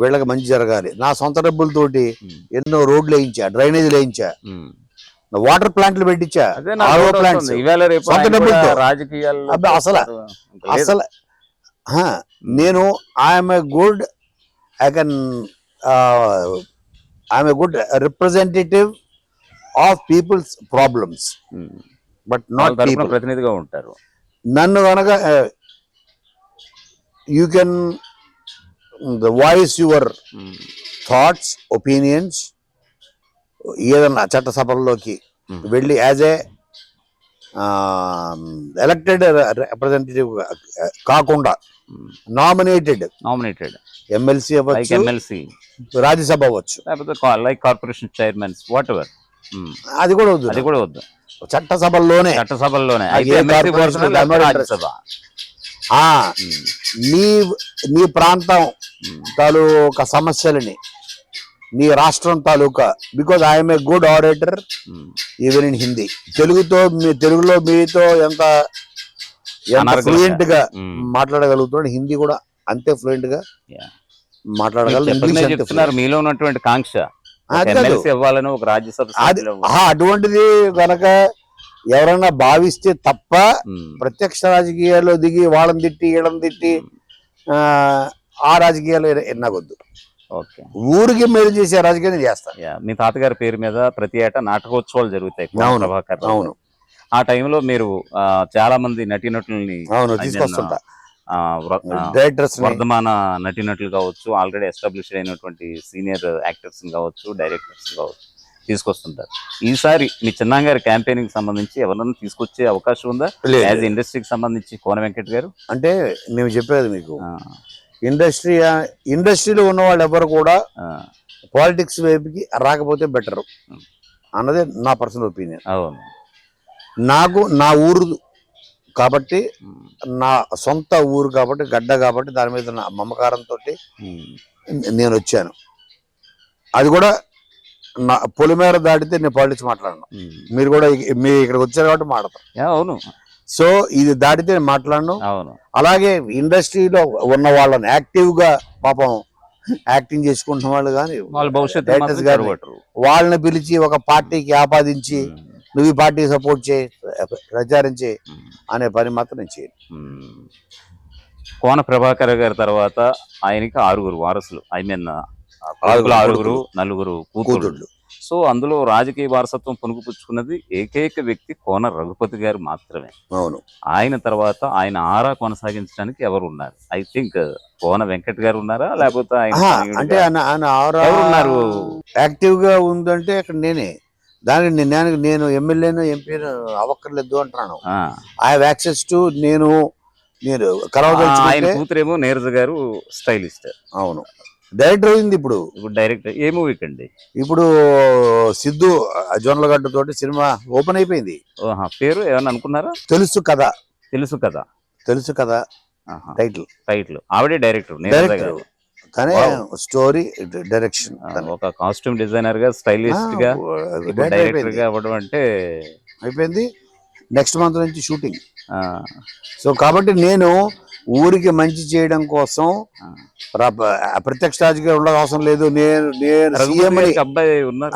వీళ్ళకి మంచి జరగాలి. నా సొంత డబ్బులతోటి ఎన్నో రోడ్లు వేయించా, డ్రైనేజీలు వేయించా, వాటర్ ప్లాంట్లు పెట్టించా, ఆరో ప్లాంట్స్ సొంత డబ్బులతో. అసలు నేను I'm a good representative of people's problems but not people. ప్రతినిధిగా ఉంటారు. నన్ను కనుక you can voice your thoughts, opinions ఏదన్నా చట్టసభల్లోకి వెళ్ళి యాజ్ ఏ ఎలక్టెడ్ రిప్రజెంటేటివ్ కాకుండా నామినేటెడ్ ఎమ్మెల్సీ అవ్వచ్చు, రాజ్యసభ అవ్వచ్చు, like corporation chairmans whatever, అది కూడా వద్దు. చట్టసభల్లోనే నీ ప్రాంతం తాలూకా సమస్యలని, నీ రాష్ట్రం తాలూకా, because I'm a good orator even in Hindi. తెలుగులో మీతో ఎంత ఫ్లూయెంట్ గా మాట్లాడగలుగుతున్నాడు, హిందీ కూడా అంతే ఫ్లూయెంట్ గా మాట్లాడగలరు. మీలో ఉన్నటువంటి కాంక్ష ఇవ్వాలని ఒక రాజ్యసభ అటువంటిది కనుక ఎవరైనా భావిస్తే తప్ప ప్రత్యక్ష రాజకీయాల్లో దిగి వాళ్ళని తిట్టి వీళ్ళని తిట్టి ఆ రాజకీయాలు ఎన్నగొద్దు. ఊరికి మేలు చేసే రాజకీయాన్ని చేస్తారు. మీ తాతగారి పేరు మీద ప్రతి ఏటా నాటకోత్సవాలు జరుగుతాయి. అవును. ఆ టైంలో మీరు చాలా మంది నటీనటుల్ని తీసుకొస్తుంటా. వర్ధమాన నటీనటులు కావచ్చు, ఆల్రెడీ ఎస్టాబ్లిష్డ్ అయినటువంటి సీనియర్ యాక్టర్స్ కావచ్చు, డైరెక్టర్స్ కావచ్చు తీసుకొస్తుంటారు. ఈసారి మీ చిన్నాన్న గారి క్యాంపెయినింగ్ సంబంధించి ఎవరన్నా తీసుకొచ్చే అవకాశం ఉందా యాజ్ ఇండస్ట్రీకి సంబంధించి? కోన వెంకట్ గారు అంటే మేము చెప్పేది మీకు, ఇండస్ట్రీలో ఉన్న వాళ్ళు ఎవరు కూడా పాలిటిక్స్ వైపుకి రాకపోతే బెటర్ అన్నదే నా పర్సనల్ ఒపీనియన్. అవును. నాకు నా ఊరు కాబట్టి, నా సొంత ఊరు కాబట్టి, గడ్డ కాబట్టి దాని మీద నా మమకారంతో నేను వచ్చాను. అది కూడా నా పొలిమేర దాటితే నేను పాలిటిక్స్ మాట్లాడను. మీరు కూడా మీరు ఇక్కడికి వచ్చారు కాబట్టి మాట్లాడతారు. అవును. సో ఇది దాటితే నేను మాట్లాడను. అలాగే ఇండస్ట్రీలో ఉన్న వాళ్ళని యాక్టివ్ గా పాపం యాక్టింగ్ చేసుకుంటున్న వాళ్ళు కానీ వాళ్ళని పిలిచి ఒక పార్టీకి ఆపాదించి నువ్వు ఈ పార్టీ సపోర్ట్ చేయి, ప్రచారం చేయి అనే పని మాత్రం నేను చేయను. కోన ప్రభాకర్ గారి తర్వాత ఆయనకి 6 వారసులు, ఐ మీన్ 6 నలుగురు కూతుళ్ళు. సో అందులో రాజకీయ వారసత్వం పుణుకుపుచ్చుకున్నది ఏకైక వ్యక్తి కోన రఘుపతి గారు మాత్రమే. అవును. ఆయన తర్వాత ఆయన ఆరా కొనసాగించడానికి ఎవరు ఉన్నారు? ఐ థింక్ కోన వెంకట్ గారు ఉన్నారా, లేకపోతే అంటే ఆయన ఆరా యాక్టివ్ గా ఉందంటే అక్కడ నేనే. దానికి నేను ఎమ్మెల్యేను ఎంపీను అవ్వక్కర్లేదు అంటున్నాను. ఐ హావ్ యాక్సెస్ టు నేను ఆయన కూతురేమో నీరజ గారు స్టైలిస్ట్. అవును. డైరెక్టర్ అయింది. ఇప్పుడు డైరెక్టర్ ఏ మూవీ కండి? ఇప్పుడు సిద్ధు జొన్నలగడ్డ తోటి సినిమా ఓపెన్ అయిపోయింది. పేరు ఏమన్నా అనుకున్నారా? తెలుసు కదా. టైటిల్ ఆవిడే డైరెక్టర్ కానీ స్టోరీ డైరెక్షన్, ఒక కాస్ట్యూమ్ డిజైనర్ గా, స్టైలిస్ట్ గా, డైరెక్టర్ గా అవ్వడం అంటే అయిపోయింది. నెక్స్ట్ మంత్ నుంచి షూటింగ్. సో కాబట్టి నేను ఊరికి మంచి చేయడం కోసం ప్రత్యక్ష రాజకీయాలు ఉండడం అవసరం లేదు. నేను అబ్బాయి ఉన్నారు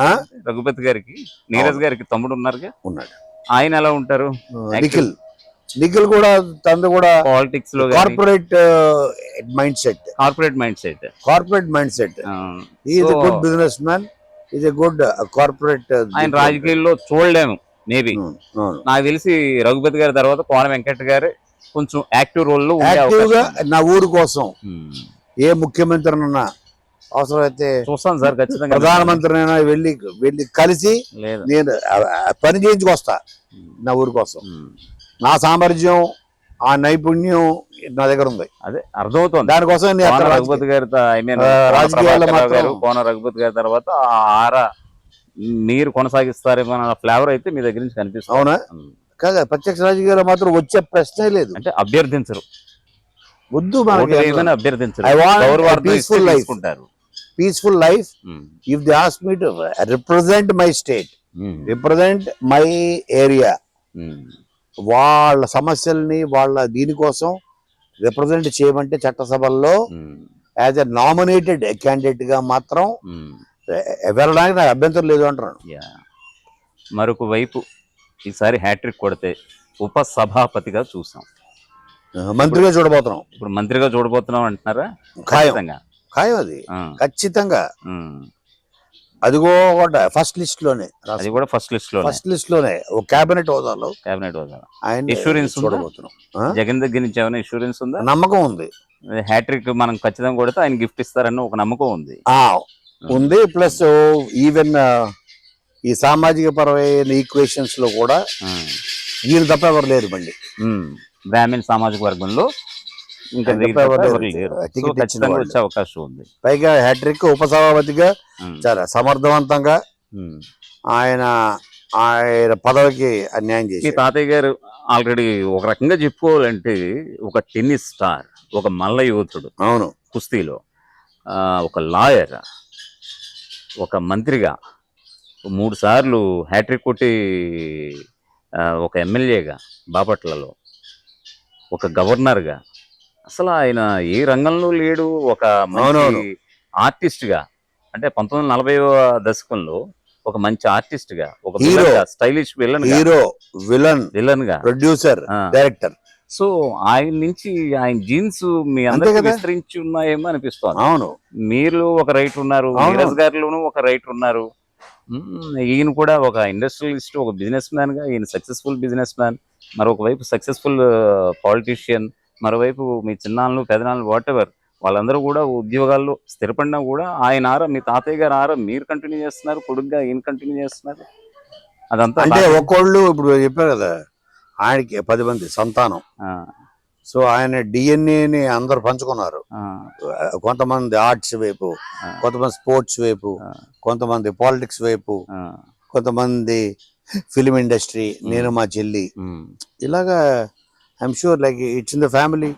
రఘుపతి గారికి, నీరజ్ గారికి తమ్ముడు ఉన్నారుగా. ఉన్నాడు. ఆయన ఎలా ఉంటారు? నిఖిల్ నిఖిల్ కూడా తనది కూడా పాలిటిక్స్ లో corporate mind set, corporate mind set. Is good business man, is a good corporate. ఆయన రాజకీయాల్లో చూడలేము మేబీ. నాకు తెలిసి రఘుపతి గారి తర్వాత కోన వెంకట గారు కొంచెం యాక్టివ్ రోల్ లో యాక్టివ్ గా నా ఊరు కోసం ఏ ముఖ్యమంత్రినన్నా అవసరమైతే చూస్తాను సార్ ఖచ్చితంగా. ప్రధానమంత్రినైనా వెళ్ళి కలిసి నేను పని చేయించుకొస్తా నా ఊరి కోసం. నా సామర్థ్యం, ఆ నైపుణ్యం నా దగ్గర ఉంది. అదే అర్థమవుతుంది. దానికోసం రఘుపతి గారి కోన రఘుపతి గారి తర్వాత ఆరా మీరు కొనసాగిస్తారేమో అన్న ఫ్లేవర్ అయితే మీ దగ్గర నుంచి కనిపిస్తుంది. అవునా? కాదు, ప్రత్యక్ష రాజకీయాలు మాత్రం వచ్చే ప్రశ్నే లేదు. అంటే అభ్యర్థించరు, వద్దు, అభ్యర్థించరు. Peaceful life. If they ask me to represent my state, represent my area, వాళ్ళ సమస్యల్ని వాళ్ళ దీనికోసం రిప్రజెంట్ చేయమంటే చట్టసభల్లో యాజ్ ఎ నామినేటెడ్ క్యాండిడేట్ గా మాత్రం వెళ్ళడానికి నాకు అభ్యంతరం లేదు అంటున్నాను. మరొక వైపు ఈసారి హ్యాట్రిక్ కొడితే ఉపసభాపతిగా చూసాం, మంత్రిగా చూడబోతున్నాం. ఇప్పుడు మంత్రిగా చూడబోతున్నాం అంటున్నారా? ఖాయం అది ఖచ్చితంగా. అదిగో ఫస్ట్ లిస్ట్ లోనే, అది కూడా ఫస్ట్ లిస్ట్ లోనే ఒక కేబినెట్ హోదాలో ఆయన ఇన్సూరెన్స్ చూడబోతున్నాం. జగన్ దగ్గర నుంచి ఏమైనా ఇన్సూరెన్స్ ఉందా? నమ్మకం ఉంది. హ్యాట్రిక్ మనం ఖచ్చితంగా కొడితే ఆయన గిఫ్ట్ ఇస్తారన్న ఒక నమ్మకం ఉంది. ప్లస్ ఈవెన్ ఈ సామాజిక పరమైన ఈక్వేషన్స్ లో కూడా ఈయన తప్ప ఎవరు లేరు బండి. బ్రాహ్మణ్ సామాజిక వర్గంలో ఇంకా ఖచ్చితంగా వచ్చే అవకాశం ఉంది. పైగా హ్యాట్రిక్ ఉపసభాపతిగా చాలా సమర్థవంతంగా ఆయన పదవికి అన్యాయం చేసి. మీ తాతయ్య గారు ఆల్రెడీ ఒక రకంగా చెప్పుకోవాలంటే ఒక టెన్నిస్ స్టార్, ఒక మల్ల యోధుడు, అవును, కుస్తీలో ఒక లాయర్, ఒక మంత్రిగా 3 సార్లు హ్యాట్రిక్ కొట్టి ఒక ఎమ్మెల్యేగా బాపట్లలో, ఒక గవర్నర్గా, అసలు ఆయన ఏ రంగంలో లేడు. ఒక ఆర్టిస్ట్ గా, అంటే 1940వ దశకంలో ఒక మంచి ఆర్టిస్ట్ గా, ఒక స్టైలిష్ విలన్ గా, ప్రొడ్యూసర్, డైరెక్టర్. సో ఆయన నుంచి ఆయన జీన్స్ మీ అందరికీ విస్తరించి ఉన్నాయేమో అనిపిస్తోంది. అవును, మీరు ఒక రైటర్ ఉన్నారు, నీరజ్ గారిలోనూ ఒక రైటర్ ఉన్నారు. ఈయన కూడా ఒక ఇండస్ట్రియలిస్ట్, ఒక బిజినెస్ మ్యాన్ గా, ఈయన సక్సెస్ఫుల్ బిజినెస్ మ్యాన్, మరొక వైపు సక్సెస్ఫుల్ పాలిటీషియన్, మరోవైపు మీ చిన్నాళ్ళు పెదనాళ్ళు వాటెవర్ వాళ్ళందరూ కూడా ఉద్యోగాల్లో స్థిరపడినా కూడా ఆయన ఆరా, మీ తాతయ్య గారు ఆరా మీరు కంటిన్యూ చేస్తున్నారు, కొడుకుగా ఈయన కంటిన్యూ చేస్తున్నారు. అదంతా అంటే ఒక్కోళ్ళు ఇప్పుడు చెప్పారు కదా, ఆయనకి 10 మంది సంతానం. సో ఆయన డిఎన్ఏని అందరు పంచుకున్నారు. కొంతమంది ఆర్ట్స్ వైపు, కొంతమంది స్పోర్ట్స్ వైపు, కొంతమంది పాలిటిక్స్ వైపు, కొంతమంది ఫిలిం ఇండస్ట్రీ, నేను మా చెల్లి, ఇలాగా I'm sure like it's in the family.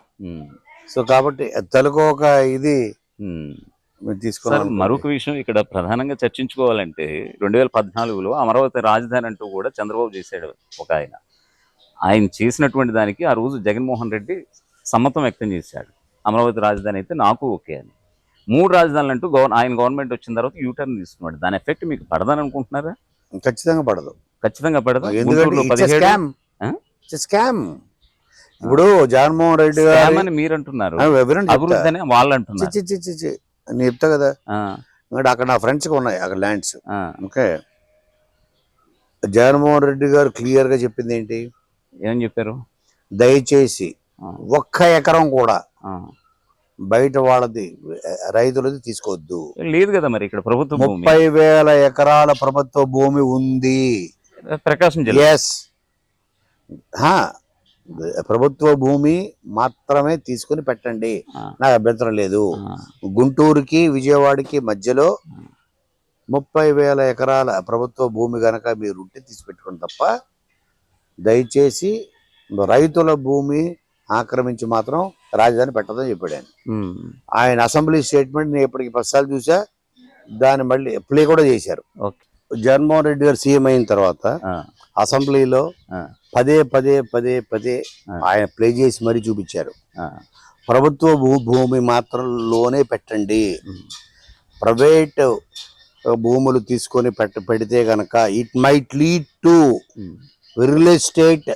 So కాబట్టి తెలుగు ఒక ఇది తీసుకున్నారు. మరొక విషయం ఇక్కడ ప్రధానంగా చర్చించుకోవాలంటే 2014లో అమరావతి రాజధాని అంటూ కూడా చంద్రబాబు చేశాడు ఒక ఆయన చేసినటువంటి దానికి ఆ రోజు జగన్మోహన్ రెడ్డి సమ్మతం వ్యక్తం చేశాడు. అమరావతి రాజధాని అయితే నాకు ఓకే అని. 3 రాజధానులు అంటూ ఆయన గవర్నమెంట్ వచ్చిన తర్వాత యూటర్న్ తీసుకున్నాడు. దాని ఎఫెక్ట్ మీకు పడదని అనుకుంటున్నారా? ఖచ్చితంగా పడదు. ఇప్పుడు జగన్మోహన్ రెడ్డి గారు మీరు అంటున్నారు, అభివృద్ధి అని వాళ్ళు అంటున్నారు. నేను చెప్తా కదా, అక్కడ నా ఫ్రెండ్స్ ఉన్నాయి అక్కడ ల్యాండ్స్. ఓకే, జగన్మోహన్ రెడ్డి గారు క్లియర్ గా చెప్పింది ఏంటి? ఏం చెప్పారు? దయచేసి 1 ఎకరం కూడా బయట వాళ్ళది, రైతులది తీసుకోవద్దు. లేదు కదా మరి ఇక్కడ ప్రభుత్వం 30,000 ఎకరాల ప్రభుత్వ భూమి ఉంది ప్రకాశం జిల్లా. ఎస్, ప్రభుత్వ భూమి మాత్రమే తీసుకుని పెట్టండి, నాకు అభ్యంతరం లేదు. గుంటూరుకి విజయవాడకి మధ్యలో 30,000 ఎకరాల ప్రభుత్వ భూమి గనక మీరు ఉంటే తీసి పెట్టుకోండి తప్ప దయచేసి రైతుల భూమి ఆక్రమించి మాత్రం రాజధాని పెట్టదని చెప్పాడు ఆయన అసెంబ్లీ స్టేట్మెంట్. నేను ఇప్పటికి 10 సార్లు చూసా, దాన్ని మళ్ళీ ప్లే కూడా చేశారు. జగన్మోహన్ రెడ్డి గారు సీఎం అయిన తర్వాత అసెంబ్లీలో పదే ఆయన ప్లే చేసి మరీ చూపించారు. ప్రభుత్వ భూమి మాత్రంలోనే పెట్టండి, ప్రైవేట్ భూములు తీసుకొని పెడితే గనక it might lead to real estate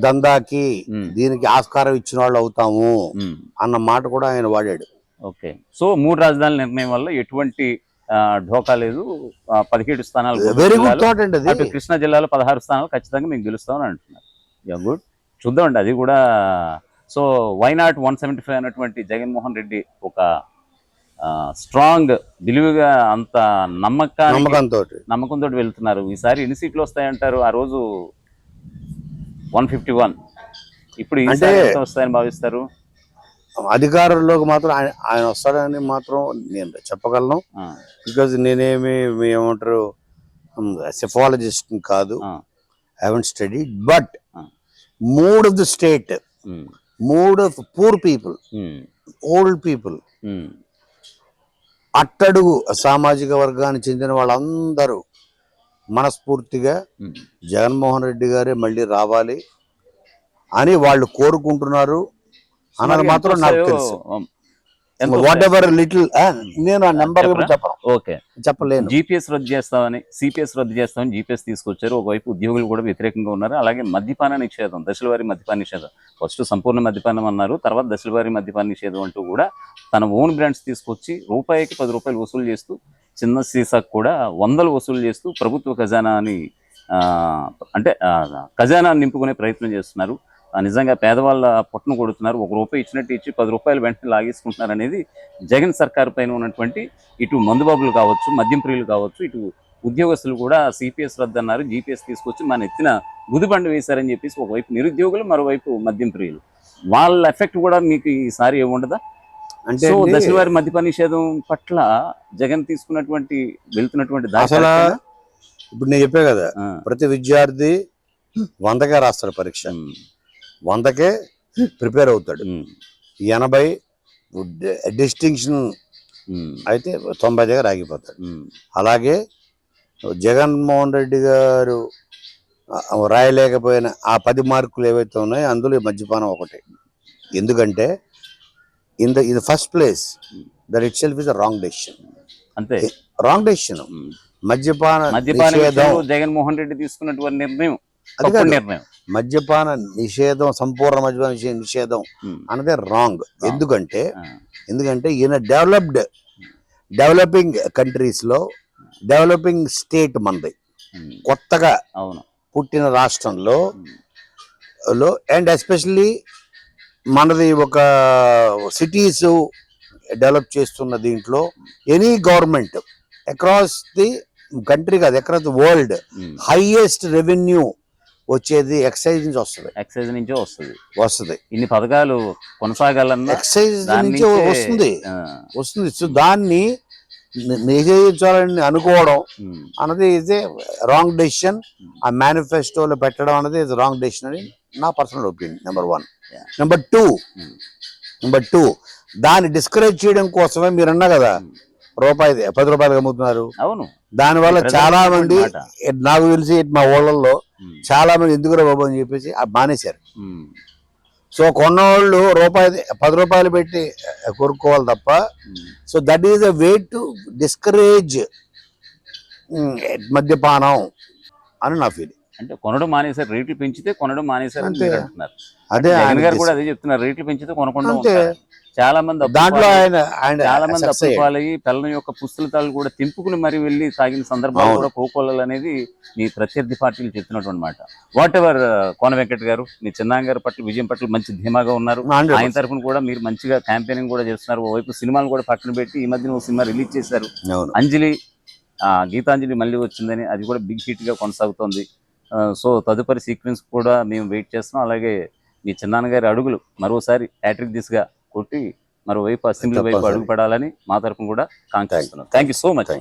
దందాకి ఉమ్, దీనికి ఆస్కారం ఇచ్చిన వాళ్ళు అవుతాము ఉమ్. అన్న మాట కూడా ఆయన వాడాడు. ఓకే. సో 3 రాజధానుల నిర్ణయం వల్ల ఎటువంటి ఢోకా లేదు. 17 స్థానాలు గుంటూరు వెరీ గుడ్ జిల్లాలో, థాట్ అండి అది. అటు కృష్ణా జిల్లాలో 16 స్థానాలు ఖచ్చితంగా మీకు గెలుస్తామని అంటున్నారు. గుడ్. చూద్దామండి అది కూడా. సో వైనాట్ 175 అన్నటువంటి జగన్మోహన్ రెడ్డి ఒక స్ట్రాంగ్ బిలీవ్గా అంత నమ్మకంతో వెళ్తున్నారు. ఈసారి ఎన్ని సీట్లు వస్తాయంటారు? ఆ రోజు 151, ఇప్పుడు ఈసారి ఎంత వస్తాయని భావిస్తారు? అధికారంలోకి మాత్రం ఆయన వస్తాడని మాత్రం నేను చెప్పగలను. బికాజ్ నేనేమి ఏమంటారు సెఫాలజిస్ట్ కాదు, I haven't studied. But mood of the state, mood of poor people, old people, అట్టడుగు సామాజిక వర్గానికి చెందిన వాళ్ళందరూ మనస్ఫూర్తిగా జగన్మోహన్ రెడ్డి గారే మళ్ళీ రావాలి అని వాళ్ళు కోరుకుంటున్నారు అన్నది మాత్రం నాకు తెలుసు. వాట్ ఎవర్ లిటిల్ నేను ఆ నెంబర్ చెప్పలేను. జీపీఎస్ రద్దు చేస్తామని, సిపిఎస్ రద్దు చేస్తామని జీపీఎస్ తీసుకొచ్చారు. ఒకవైపు ఉద్యోగులు కూడా వ్యతిరేకంగా ఉన్నారు. అలాగే మద్యపాన నిషేధం, దశలవారీ మద్యపాన నిషేధం, ఫస్ట్ సంపూర్ణ మద్యపానం అన్నారు, తర్వాత దశలవారీ మద్యపాన నిషేధం అంటూ కూడా తన ఓన్ బ్రాండ్స్ తీసుకొచ్చి రూపాయికి 10 రూపాయలు వసూలు చేస్తూ, చిన్న సీసాకు కూడా 100 వసూలు చేస్తూ ప్రభుత్వ ఖజానాని అంటే ఖజానా నింపుకునే ప్రయత్నం చేస్తున్నారు. నిజంగా పేదవాళ్ళ పొట్టను కొడుతున్నారు. 1 రూపాయి ఇచ్చినట్టు ఇచ్చి 10 రూపాయలు వెంటనే లాగేసుకుంటున్నారు అనేది జగన్ సర్కార్ పైన ఉన్నటువంటి ఇటు మందుబాబులు కావచ్చు, మద్యం ప్రియులు కావచ్చు, ఇటు ఉద్యోగస్తులు కూడా సిపిఎస్ రద్దు అన్నారు, జీపీఎస్ తీసుకొచ్చి మన ఎత్తిన గుదిబండ వేశారని చెప్పేసి ఒకవైపు నిరుద్యోగులు, మరోవైపు మద్యం ప్రియులు. వాళ్ళ ఎఫెక్ట్ కూడా మీకు ఈసారి ఏముండదా? అంటే దశలవారీ మద్యపాన నిషేధం పట్ల జగన్ తీసుకున్నటువంటి వెళ్తున్నటువంటి అసలు ఇప్పుడు నేను చెప్పే కదా, ప్రతి విద్యార్థి 100కే రాస్తాడు పరీక్ష, 100కే ప్రిపేర్ అవుతాడు, 80 డిస్టింక్షన్ అయితే 90 దగ్గర ఆగిపోతాడు. అలాగే జగన్మోహన్ రెడ్డి గారు రాయలేకపోయిన ఆ 10 మార్కులు ఏవైతే ఉన్నాయో అందులో మద్యపానం ఒకటి. ఎందుకంటే in the first place that it self is a wrong decision. అంతే, రాంగ్ డెసిషన్. మద్యపాన జగన్మోహన్ రెడ్డి తీసుకున్నటువంటి నిర్ణయం, మద్యపాన నిషేధం, సంపూర్ణ మద్యపాన నిషేధం అన్నదే రాంగ్. ఎందుకంటే ఈయన డెవలపింగ్ కంట్రీస్ లో డెవలపింగ్ స్టేట్ మనది, కొత్తగా పుట్టిన రాష్ట్రంలో అండ్ ఎస్పెషల్లీ మనది ఒక సిటీస్ డెవలప్ చేస్తున్న దీంట్లో any government across the country కాదు, across the world highest revenue వచ్చేది ఎక్సైజ్ నుంచి వస్తుంది. ఇన్ని పథకాలు కొనసాగాలన్నా ఎక్సైజ్ నుంచి వస్తుంది. సో దాన్ని నిషేధించాలని అనుకోవడం అన్నది ఇదే రాంగ్ డెసిషన్. ఆ మేనిఫెస్టోలో పెట్టడం అనేది ఇది రాంగ్ డెసిషన్ అని నా personal opinion. Number 1. Number two దాన్ని డిస్కరేజ్ చేయడం కోసమే మీరు అన్నా కదా, 10 రూపాయలు అమ్ముతున్నారు. అవును, దానివల్ల చాలా మంది, నాకు తెలిసి మా ఊళ్ళల్లో చాలా మంది ఎందుకురా బాబు అని చెప్పేసి మానేశారు. సో కొన్నవాళ్ళు 10 రూపాయలు పెట్టి కొనుక్కోవాలి తప్ప. So that is a way to discourage మద్యపానం అని నా ఫీలింగ్. అంటే కొనడం మానేశారు, రేట్లు పెంచితే కొనడం మానేశారు అంటున్నారు. అదే జగన్ గారు కూడా అదే చెప్తున్నారు, రేట్లు పెంచితే కొనకుండా. చాలా మంది దాంట్లో చాలా మంది అప్పులయ్యి పిల్లల యొక్క పుస్తకాలు కూడా తింపుకుని మరి వెళ్ళి తాగిన సందర్భాలు కూడా కోకోళ్ళు అనేది మీ ప్రత్యర్థి పార్టీలు చెప్తున్నటువంటి మాట. వాట్ ఎవర్ కోన వెంకట్ గారు, మీ చిన్నాంగ గారి పట్ల, విజయం పట్ల మంచి ధీమాగా ఉన్నారు. ఆయన తరఫున కూడా మీరు మంచిగా క్యాంపెయినింగ్ కూడా చేస్తున్నారు. ఓవైపు సినిమాలు కూడా పక్కన పెట్టి ఈ మధ్యన ఒక సినిమా రిలీజ్ చేశారు, అంజలి, గీతాంజలి మళ్ళీ వచ్చిందని, అది కూడా బిగ్ హిట్ గా కొనసాగుతోంది. సో తదుపరి సీక్వెన్స్ కూడా మేము వెయిట్ చేస్తున్నాం. అలాగే మీ చిన్నాన్నగారి అడుగులు మరోసారి హ్యాట్రిక్ దిశగా కొట్టి మరోవైపు అసెంబ్లీ వైపు అడుగు పడాలని మా తరఫున కూడా కాంక్షిస్తున్నాం. Thank you so much.